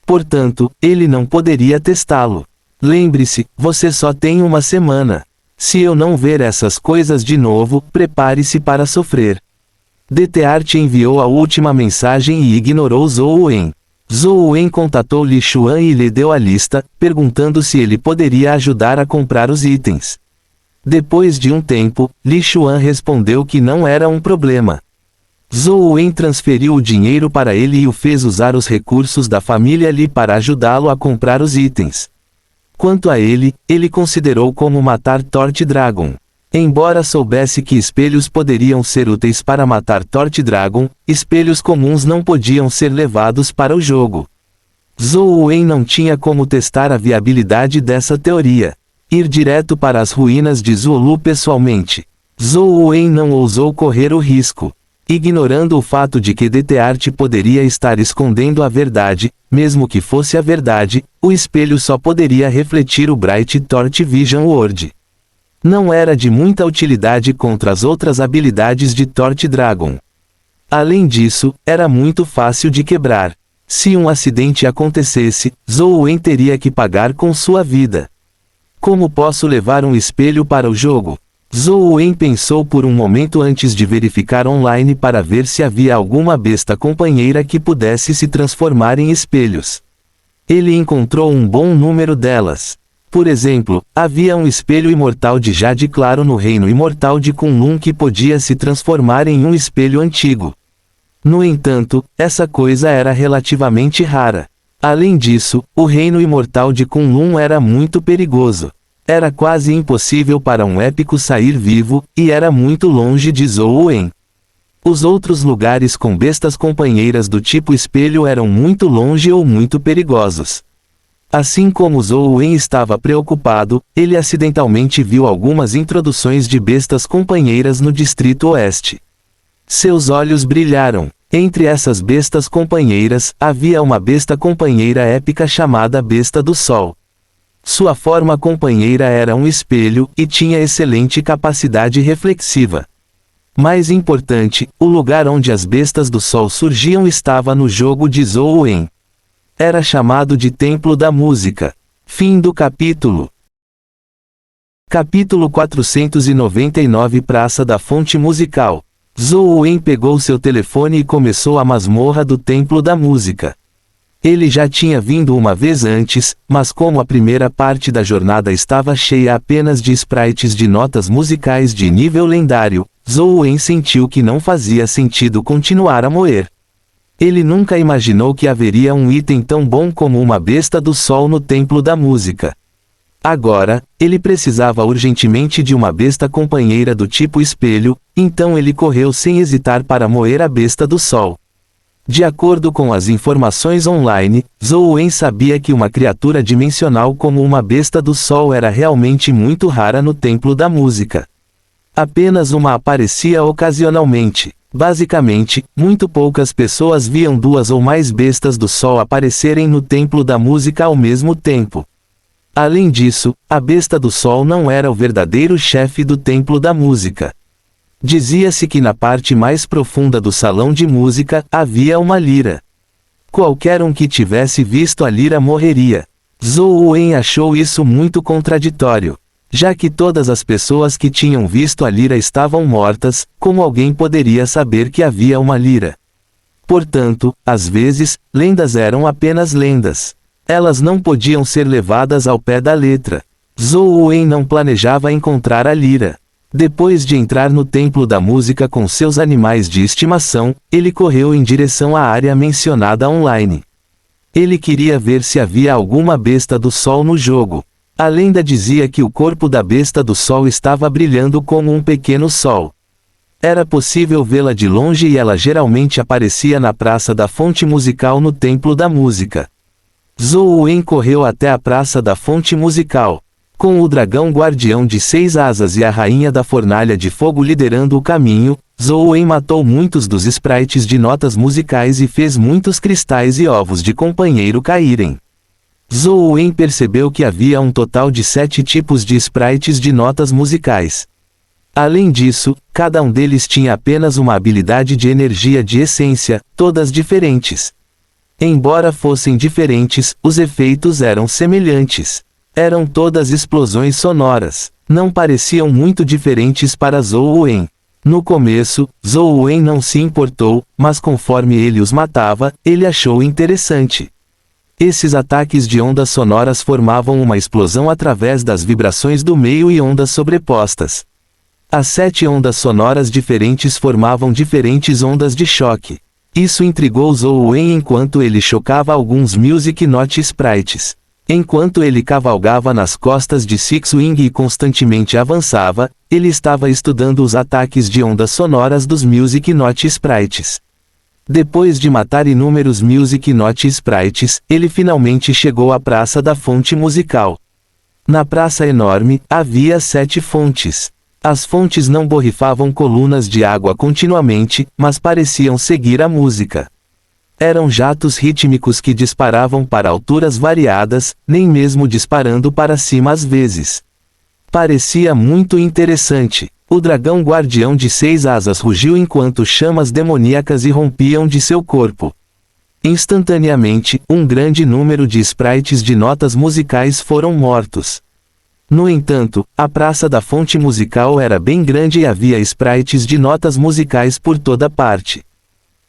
Portanto, ele não poderia testá-lo. Lembre-se, você só tem uma semana. Se eu não ver essas coisas de novo, prepare-se para sofrer. DeTeart enviou a última mensagem e ignorou Zhou Wen. Zhou Wen contatou Li Xuan e lhe deu a lista, perguntando se ele poderia ajudar a comprar os itens. Depois de um tempo, Li Xuan respondeu que não era um problema. Zhou Wen transferiu o dinheiro para ele e o fez usar os recursos da família Li para ajudá-lo a comprar os itens. Quanto a ele, ele considerou como matar Torch Dragon. Embora soubesse que espelhos poderiam ser úteis para matar Torch Dragon, espelhos comuns não podiam ser levados para o jogo. Zhou Wen não tinha como testar a viabilidade dessa teoria. Ir direto para as ruínas de Zuolu pessoalmente. Zhou Wen não ousou correr o risco. Ignorando o fato de que DeTeart poderia estar escondendo a verdade, mesmo que fosse a verdade, o espelho só poderia refletir o Bright Torch Vision Word. Não era de muita utilidade contra as outras habilidades de Torch Dragon. Além disso, era muito fácil de quebrar. Se um acidente acontecesse, Zhou Wen teria que pagar com sua vida. Como posso levar um espelho para o jogo? Zhou Wen pensou por um momento antes de verificar online para ver se havia alguma besta companheira que pudesse se transformar em espelhos. Ele encontrou um bom número delas. Por exemplo, havia um espelho imortal de Jade Claro no reino imortal de Kunlun que podia se transformar em um espelho antigo. No entanto, essa coisa era relativamente rara. Além disso, o reino imortal de Kunlun era muito perigoso. Era quase impossível para um épico sair vivo, e era muito longe de Zhou Wen. Os outros lugares com bestas companheiras do tipo espelho eram muito longe ou muito perigosos. Assim como Zhou Wen estava preocupado, ele acidentalmente viu algumas introduções de bestas companheiras no Distrito Oeste. Seus olhos brilharam. Entre essas bestas companheiras, havia uma besta companheira épica chamada Besta do Sol. Sua forma companheira era um espelho, e tinha excelente capacidade reflexiva. Mais importante, o lugar onde as bestas do sol surgiam estava no jogo de Zhou Wen. Era chamado de Templo da Música. Fim do capítulo. Capítulo 499 Praça da Fonte Musical. Zhou Wen pegou seu telefone e começou a masmorra do Templo da Música. Ele já tinha vindo uma vez antes, mas como a primeira parte da jornada estava cheia apenas de sprites de notas musicais de nível lendário, Zhou Wen sentiu que não fazia sentido continuar a moer. Ele nunca imaginou que haveria um item tão bom como uma besta do sol no Templo da Música. Agora, ele precisava urgentemente de uma besta companheira do tipo espelho, então ele correu sem hesitar para moer a besta do sol. De acordo com as informações online, Zhou Wen sabia que uma criatura dimensional como uma besta do sol era realmente muito rara no Templo da Música. Apenas uma aparecia ocasionalmente. Basicamente, muito poucas pessoas viam duas ou mais bestas do sol aparecerem no Templo da Música ao mesmo tempo. Além disso, a besta do sol não era o verdadeiro chefe do Templo da Música. Dizia-se que na parte mais profunda do salão de música, havia uma lira. Qualquer um que tivesse visto a lira morreria. Zhou Wen achou isso muito contraditório. Já que todas as pessoas que tinham visto a lira estavam mortas, como alguém poderia saber que havia uma lira? Portanto, às vezes, lendas eram apenas lendas. Elas não podiam ser levadas ao pé da letra. Zhou Wen não planejava encontrar a lira. Depois de entrar no Templo da Música com seus animais de estimação, ele correu em direção à área mencionada online. Ele queria ver se havia alguma besta do sol no jogo. A lenda dizia que o corpo da besta do sol estava brilhando como um pequeno sol. Era possível vê-la de longe e ela geralmente aparecia na Praça da Fonte Musical no Templo da Música. Zhou Wen correu até a praça da fonte musical. Com o dragão guardião de 6 asas e a rainha da fornalha de fogo liderando o caminho, Zhou Wen matou muitos dos sprites de notas musicais e fez muitos cristais e ovos de companheiro caírem. Zhou Wen percebeu que havia um total de 7 tipos de sprites de notas musicais. Além disso, cada um deles tinha apenas uma habilidade de energia de essência, todas diferentes. Embora fossem diferentes, os efeitos eram semelhantes. Eram todas explosões sonoras. Não pareciam muito diferentes para Zhou Wen. No começo, Zhou Wen não se importou, mas conforme ele os matava, ele achou interessante. Esses ataques de ondas sonoras formavam uma explosão através das vibrações do meio e ondas sobrepostas. As 7 ondas sonoras diferentes formavam diferentes ondas de choque. Isso intrigou Zhou Wen enquanto ele chocava alguns Music Note Sprites. Enquanto ele cavalgava nas costas de Six Wing e constantemente avançava, ele estava estudando os ataques de ondas sonoras dos Music Note Sprites. Depois de matar inúmeros Music Note Sprites, ele finalmente chegou à praça da fonte musical. Na praça enorme, havia 7 fontes. As fontes não borrifavam colunas de água continuamente, mas pareciam seguir a música. Eram jatos rítmicos que disparavam para alturas variadas, nem mesmo disparando para cima às vezes. Parecia muito interessante. O dragão guardião de 6 asas rugiu enquanto chamas demoníacas irrompiam de seu corpo. Instantaneamente, um grande número de sprites de notas musicais foram mortos. No entanto, a praça da fonte musical era bem grande e havia sprites de notas musicais por toda parte.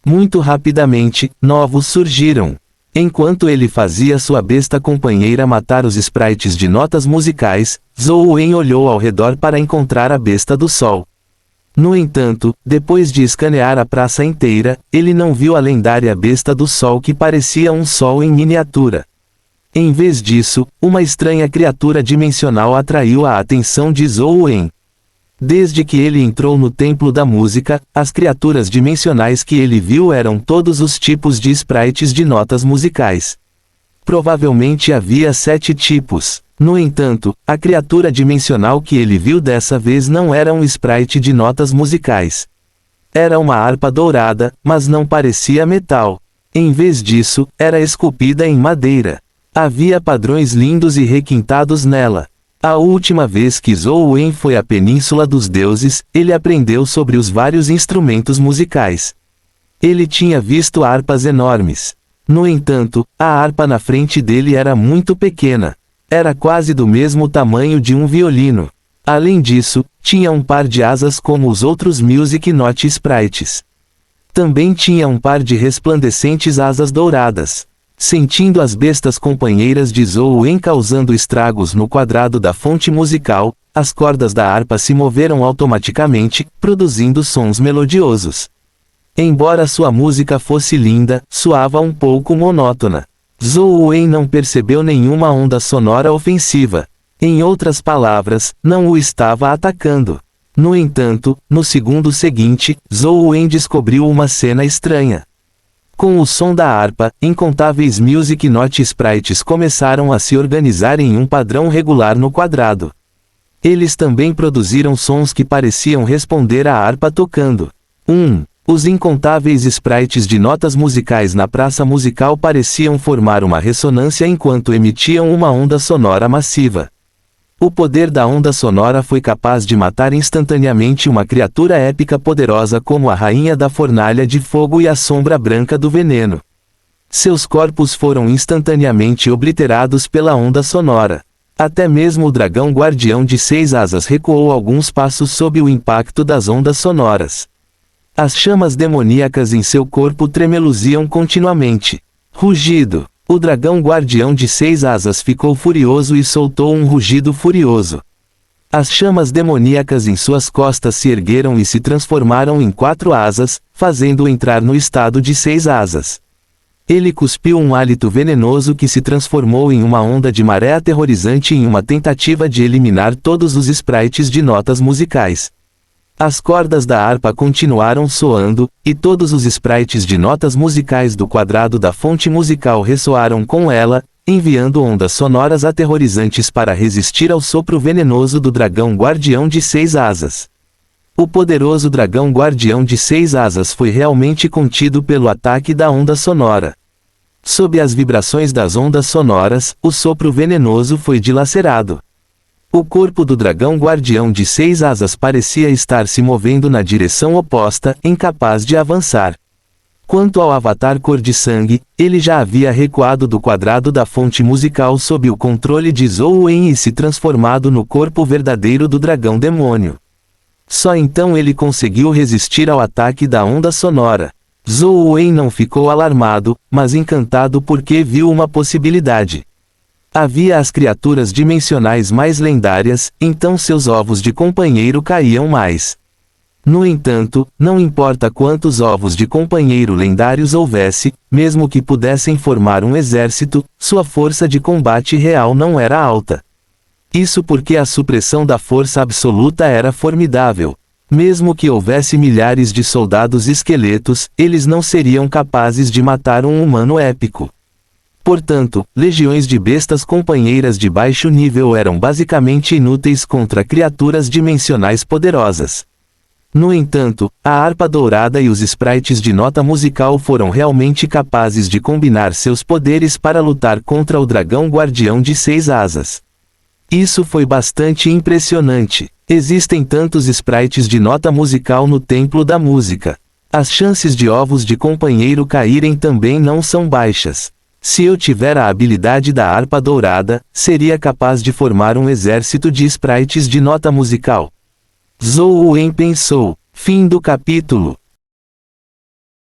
Muito rapidamente, novos surgiram. Enquanto ele fazia sua besta companheira matar os sprites de notas musicais, Zhou Wen olhou ao redor para encontrar a besta do sol. No entanto, depois de escanear a praça inteira, ele não viu a lendária besta do sol que parecia um sol em miniatura. Em vez disso, uma estranha criatura dimensional atraiu a atenção de Zhou Wen. Desde que ele entrou no templo da música, as criaturas dimensionais que ele viu eram todos os tipos de sprites de notas musicais. Provavelmente havia 7 tipos. No entanto, a criatura dimensional que ele viu dessa vez não era um sprite de notas musicais. Era uma harpa dourada, mas não parecia metal. Em vez disso, era esculpida em madeira. Havia padrões lindos e requintados nela. A última vez que Zhou Wen foi à Península dos Deuses, ele aprendeu sobre os vários instrumentos musicais. Ele tinha visto harpas enormes. No entanto, a harpa na frente dele era muito pequena. Era quase do mesmo tamanho de um violino. Além disso, tinha um par de asas como os outros Music Note Sprites. Também tinha um par de resplandecentes asas douradas. Sentindo as bestas companheiras de Zhou Wen causando estragos no quadrado da fonte musical, as cordas da harpa se moveram automaticamente, produzindo sons melodiosos. Embora sua música fosse linda, soava um pouco monótona. Zhou Wen não percebeu nenhuma onda sonora ofensiva. Em outras palavras, não o estava atacando. No entanto, no segundo seguinte, Zhou Wen descobriu uma cena estranha. Com o som da harpa, incontáveis Music Note Sprites começaram a se organizar em um padrão regular no quadrado. Eles também produziram sons que pareciam responder à harpa tocando. Os incontáveis sprites de notas musicais na praça musical pareciam formar uma ressonância enquanto emitiam uma onda sonora massiva. O poder da onda sonora foi capaz de matar instantaneamente uma criatura épica poderosa como a Rainha da Fornalha de Fogo e a Sombra Branca do Veneno. Seus corpos foram instantaneamente obliterados pela onda sonora. Até mesmo o dragão guardião de 6 asas recuou alguns passos sob o impacto das ondas sonoras. As chamas demoníacas em seu corpo tremeluziam continuamente. Rugido. O dragão guardião de 6 asas ficou furioso e soltou um rugido furioso. As chamas demoníacas em suas costas se ergueram e se transformaram em 4 asas, fazendo-o entrar no estado de 6 asas. Ele cuspiu um hálito venenoso que se transformou em uma onda de maré aterrorizante em uma tentativa de eliminar todos os sprites de notas musicais. As cordas da harpa continuaram soando, e todos os sprites de notas musicais do quadrado da fonte musical ressoaram com ela, enviando ondas sonoras aterrorizantes para resistir ao sopro venenoso do dragão guardião de 6 asas. O poderoso dragão guardião de 6 asas foi realmente contido pelo ataque da onda sonora. Sob as vibrações das ondas sonoras, o sopro venenoso foi dilacerado. O corpo do dragão guardião de 6 asas parecia estar se movendo na direção oposta, incapaz de avançar. Quanto ao avatar cor de sangue, ele já havia recuado do quadrado da fonte musical sob o controle de Zhou Wen e se transformado no corpo verdadeiro do dragão demônio. Só então ele conseguiu resistir ao ataque da onda sonora. Zhou Wen não ficou alarmado, mas encantado porque viu uma possibilidade. Havia as criaturas dimensionais mais lendárias, então seus ovos de companheiro caíam mais. No entanto, não importa quantos ovos de companheiro lendários houvesse, mesmo que pudessem formar um exército, sua força de combate real não era alta. Isso porque a supressão da força absoluta era formidável. Mesmo que houvesse milhares de soldados esqueletos, eles não seriam capazes de matar um humano épico. Portanto, legiões de bestas companheiras de baixo nível eram basicamente inúteis contra criaturas dimensionais poderosas. No entanto, a harpa dourada e os sprites de nota musical foram realmente capazes de combinar seus poderes para lutar contra o dragão guardião de 6 asas. Isso foi bastante impressionante. Existem tantos sprites de nota musical no templo da música. As chances de ovos de companheiro caírem também não são baixas. Se eu tiver a habilidade da harpa dourada, seria capaz de formar um exército de sprites de nota musical. Zhou Wen pensou. Fim do capítulo.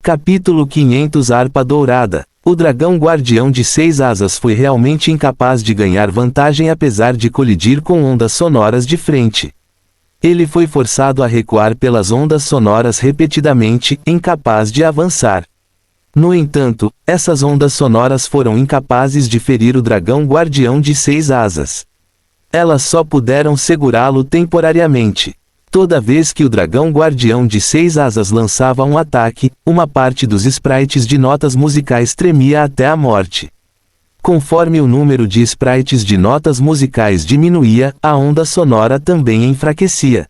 Capítulo 500 Harpa Dourada. O dragão guardião de 6 asas foi realmente incapaz de ganhar vantagem apesar de colidir com ondas sonoras de frente. Ele foi forçado a recuar pelas ondas sonoras repetidamente, incapaz de avançar. No entanto, essas ondas sonoras foram incapazes de ferir o dragão guardião de 6 asas. Elas só puderam segurá-lo temporariamente. Toda vez que o dragão guardião de 6 asas lançava um ataque, uma parte dos sprites de notas musicais tremia até a morte. Conforme o número de sprites de notas musicais diminuía, a onda sonora também enfraquecia.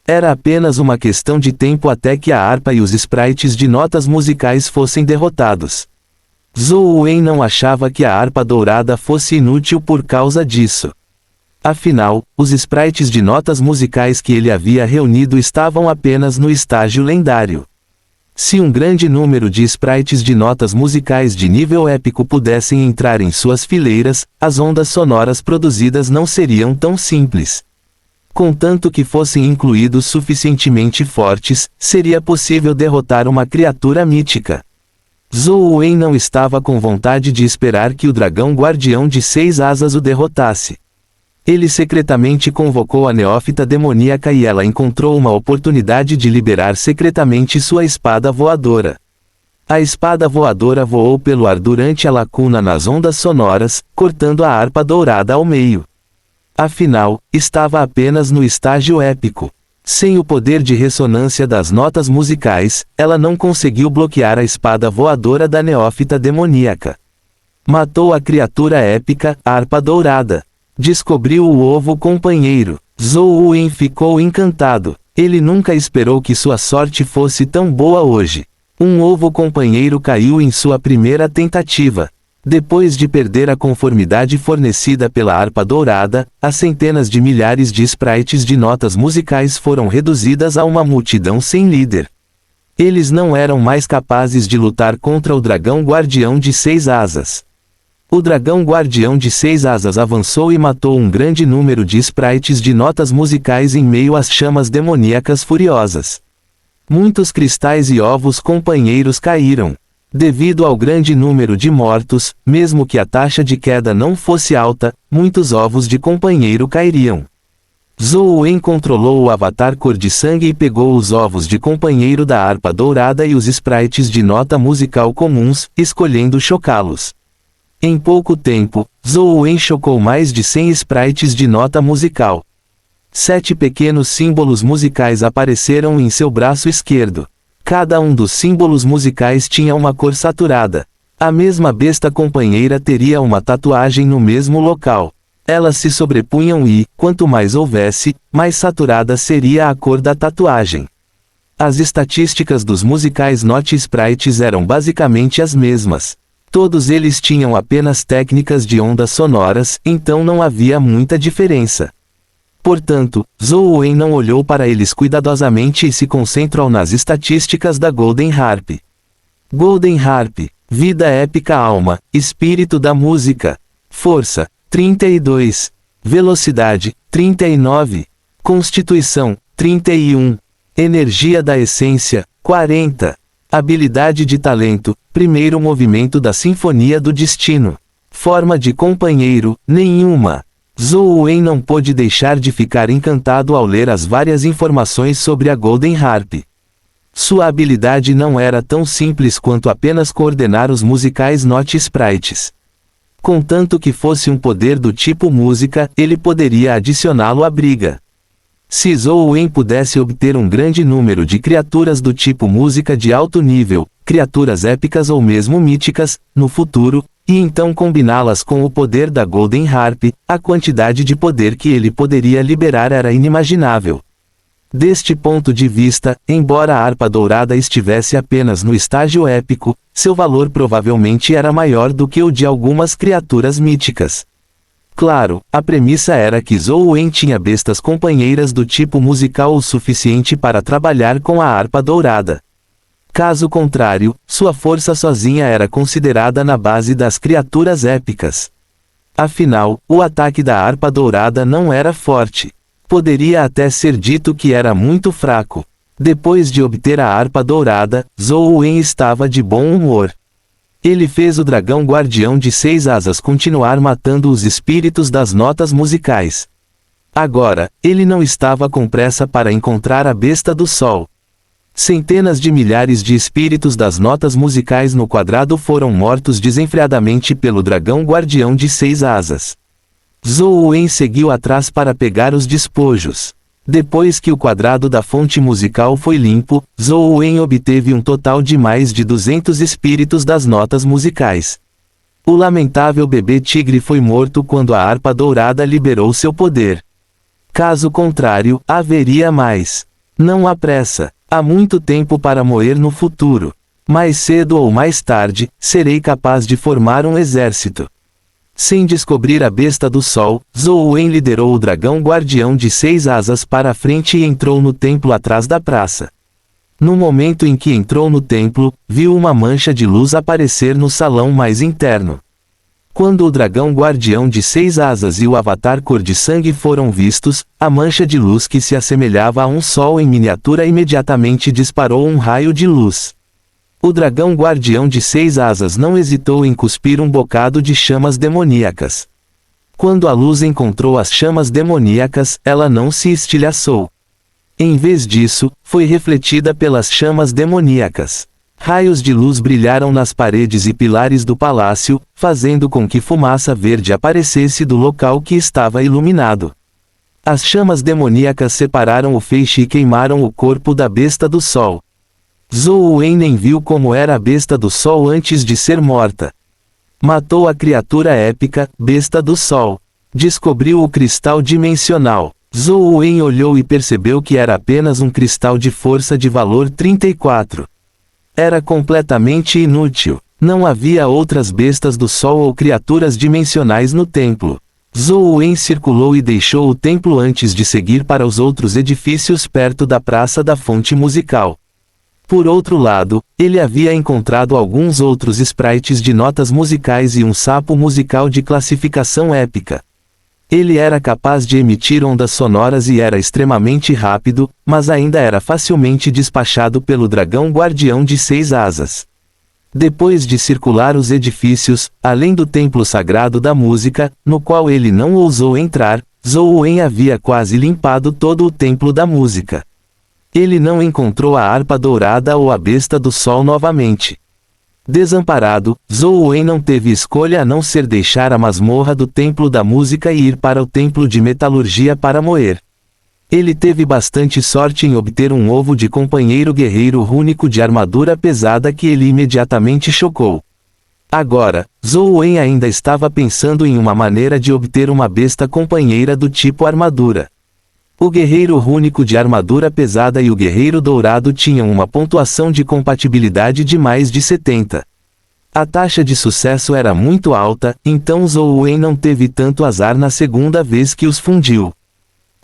Era apenas uma questão de tempo até que a harpa e os sprites de notas musicais fossem derrotados. Zhou Wen não achava que a harpa dourada fosse inútil por causa disso. Afinal, os sprites de notas musicais que ele havia reunido estavam apenas no estágio lendário. Se um grande número de sprites de notas musicais de nível épico pudessem entrar em suas fileiras, as ondas sonoras produzidas não seriam tão simples. Contanto que fossem incluídos suficientemente fortes, seria possível derrotar uma criatura mítica. Zhou Wen não estava com vontade de esperar que o dragão guardião de 6 asas o derrotasse. Ele secretamente convocou a neófita demoníaca e ela encontrou uma oportunidade de liberar secretamente sua espada voadora. A espada voadora voou pelo ar durante a lacuna nas ondas sonoras, cortando a harpa dourada ao meio. Afinal, estava apenas no estágio épico. Sem o poder de ressonância das notas musicais, ela não conseguiu bloquear a espada voadora da neófita demoníaca. Matou a criatura épica, a harpa dourada. Descobriu o ovo companheiro. Zhou Wen ficou encantado. Ele nunca esperou que sua sorte fosse tão boa hoje. Um ovo companheiro caiu em sua primeira tentativa. Depois de perder a conformidade fornecida pela harpa dourada, as centenas de milhares de sprites de notas musicais foram reduzidas a uma multidão sem líder. Eles não eram mais capazes de lutar contra o dragão guardião de 6 asas. O dragão guardião de 6 asas avançou e matou um grande número de sprites de notas musicais em meio às chamas demoníacas furiosas. Muitos cristais e ovos companheiros caíram. Devido ao grande número de mortos, mesmo que a taxa de queda não fosse alta, muitos ovos de companheiro cairiam. Zhou Wen controlou o avatar cor de sangue e pegou os ovos de companheiro da harpa dourada e os sprites de nota musical comuns, escolhendo chocá-los. Em pouco tempo, Zhou Wen chocou mais de 100 sprites de nota musical. 7 pequenos símbolos musicais apareceram em seu braço esquerdo. Cada um dos símbolos musicais tinha uma cor saturada. A mesma besta companheira teria uma tatuagem no mesmo local. Elas se sobrepunham e, quanto mais houvesse, mais saturada seria a cor da tatuagem. As estatísticas dos musicais Note Sprites eram basicamente as mesmas. Todos eles tinham apenas técnicas de ondas sonoras, então não havia muita diferença. Portanto, Zhou Wen não olhou para eles cuidadosamente e se concentrou nas estatísticas da Golden Harp. Golden Harp, vida épica alma, espírito da música. Força, 32. Velocidade, 39. Constituição, 31. Energia da essência, 40. Habilidade de talento, primeiro movimento da Sinfonia do Destino. Forma de companheiro, nenhuma. Zhou Wen não pôde deixar de ficar encantado ao ler as várias informações sobre a Golden Harp. Sua habilidade não era tão simples quanto apenas coordenar os musicais Note Sprites. Contanto que fosse um poder do tipo música, ele poderia adicioná-lo à briga. Se Zhou Wen pudesse obter um grande número de criaturas do tipo música de alto nível, criaturas épicas ou mesmo míticas, no futuro, e então combiná-las com o poder da Golden Harp, a quantidade de poder que ele poderia liberar era inimaginável. Deste ponto de vista, embora a harpa dourada estivesse apenas no estágio épico, seu valor provavelmente era maior do que o de algumas criaturas míticas. Claro, a premissa era que Zhou Wen tinha bestas companheiras do tipo musical o suficiente para trabalhar com a harpa dourada. Caso contrário, sua força sozinha era considerada na base das criaturas épicas. Afinal, o ataque da harpa dourada não era forte. Poderia até ser dito que era muito fraco. Depois de obter a harpa dourada, Zhou Wen estava de bom humor. Ele fez o dragão guardião de 6 asas continuar matando os espíritos das notas musicais. Agora, ele não estava com pressa para encontrar a besta do sol. Centenas de milhares de espíritos das notas musicais no quadrado foram mortos desenfreadamente pelo dragão guardião de 6 asas. Zhou Wen seguiu atrás para pegar os despojos. Depois que o quadrado da fonte musical foi limpo, Zhou Wen obteve um total de mais de 200 espíritos das notas musicais. O lamentável bebê tigre foi morto quando a harpa dourada liberou seu poder. Caso contrário, haveria mais. Não há pressa. Há muito tempo para moer no futuro. Mais cedo ou mais tarde, serei capaz de formar um exército. Sem descobrir a besta do sol, Zhou Wen liderou o dragão guardião de 6 asas para a frente e entrou no templo atrás da praça. No momento em que entrou no templo, viu uma mancha de luz aparecer no salão mais interno. Quando o dragão guardião de 6 asas e o avatar cor de sangue foram vistos, a mancha de luz que se assemelhava a um sol em miniatura imediatamente disparou um raio de luz. O dragão guardião de 6 asas não hesitou em cuspir um bocado de chamas demoníacas. Quando a luz encontrou as chamas demoníacas, ela não se estilhaçou. Em vez disso, foi refletida pelas chamas demoníacas. Raios de luz brilharam nas paredes e pilares do palácio, fazendo com que fumaça verde aparecesse do local que estava iluminado. As chamas demoníacas separaram o feixe e queimaram o corpo da besta do sol. Zhou Wen nem viu como era a besta do sol antes de ser morta. Matou a criatura épica, besta do sol. Descobriu o cristal dimensional. Zhou Wen olhou e percebeu que era apenas um cristal de força de valor 34. Era completamente inútil. Não havia outras bestas do sol ou criaturas dimensionais no templo. Zhou Wen circulou e deixou o templo antes de seguir para os outros edifícios perto da Praça da Fonte Musical. Por outro lado, ele havia encontrado alguns outros sprites de notas musicais e um sapo musical de classificação épica. Ele era capaz de emitir ondas sonoras e era extremamente rápido, mas ainda era facilmente despachado pelo dragão guardião de 6 asas. Depois de circular os edifícios, além do templo sagrado da música, no qual ele não ousou entrar, Zhou Wen havia quase limpado todo o templo da música. Ele não encontrou a harpa dourada ou a besta do sol novamente. Desamparado, Zhou Wen não teve escolha a não ser deixar a masmorra do templo da música e ir para o templo de metalurgia para moer. Ele teve bastante sorte em obter um ovo de companheiro guerreiro rúnico de armadura pesada que ele imediatamente chocou. Agora, Zhou Wen ainda estava pensando em uma maneira de obter uma besta companheira do tipo armadura. O guerreiro rúnico de armadura pesada e o guerreiro dourado tinham uma pontuação de compatibilidade de mais de 70. A taxa de sucesso era muito alta, então Zhou Wen não teve tanto azar na segunda vez que os fundiu.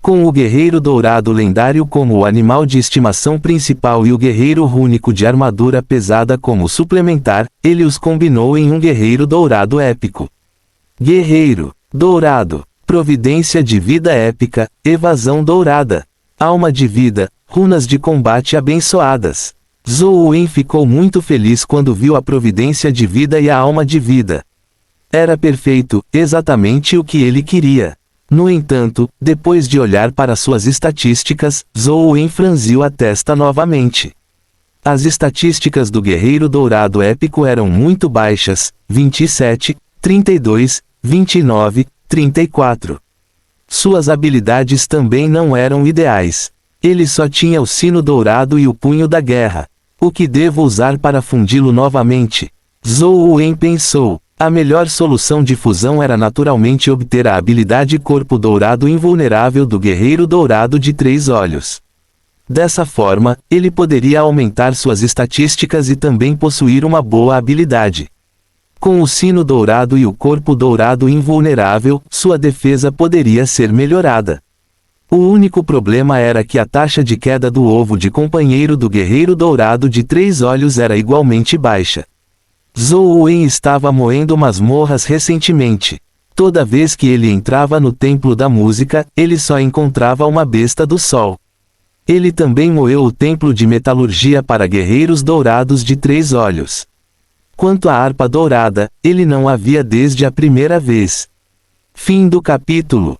Com o guerreiro dourado lendário como o animal de estimação principal e o guerreiro rúnico de armadura pesada como suplementar, ele os combinou em um guerreiro dourado épico. Guerreiro dourado. Providência de vida épica, evasão dourada. Alma de vida, runas de combate abençoadas. Zhou Wen ficou muito feliz quando viu a providência de vida e a alma de vida. Era perfeito, exatamente o que ele queria. No entanto, depois de olhar para suas estatísticas, Zhou Wen franziu a testa novamente. As estatísticas do guerreiro dourado épico eram muito baixas, 27, 32, 29, 34. Suas habilidades também não eram ideais. Ele só tinha o sino dourado e o punho da guerra. O que devo usar para fundi-lo novamente? Zhou Wen pensou. A melhor solução de fusão era naturalmente obter a habilidade Corpo Dourado Invulnerável do Guerreiro Dourado de 3 Olhos. Dessa forma, ele poderia aumentar suas estatísticas e também possuir uma boa habilidade. Com o sino dourado e o corpo dourado invulnerável, sua defesa poderia ser melhorada. O único problema era que a taxa de queda do ovo de companheiro do guerreiro dourado de 3 olhos era igualmente baixa. Zhou Wen estava moendo masmorras recentemente. Toda vez que ele entrava no templo da música, ele só encontrava uma besta do sol. Ele também moeu o templo de metalurgia para guerreiros dourados de 3 olhos. Quanto à harpa dourada, ele não a via desde a primeira vez. Fim do capítulo.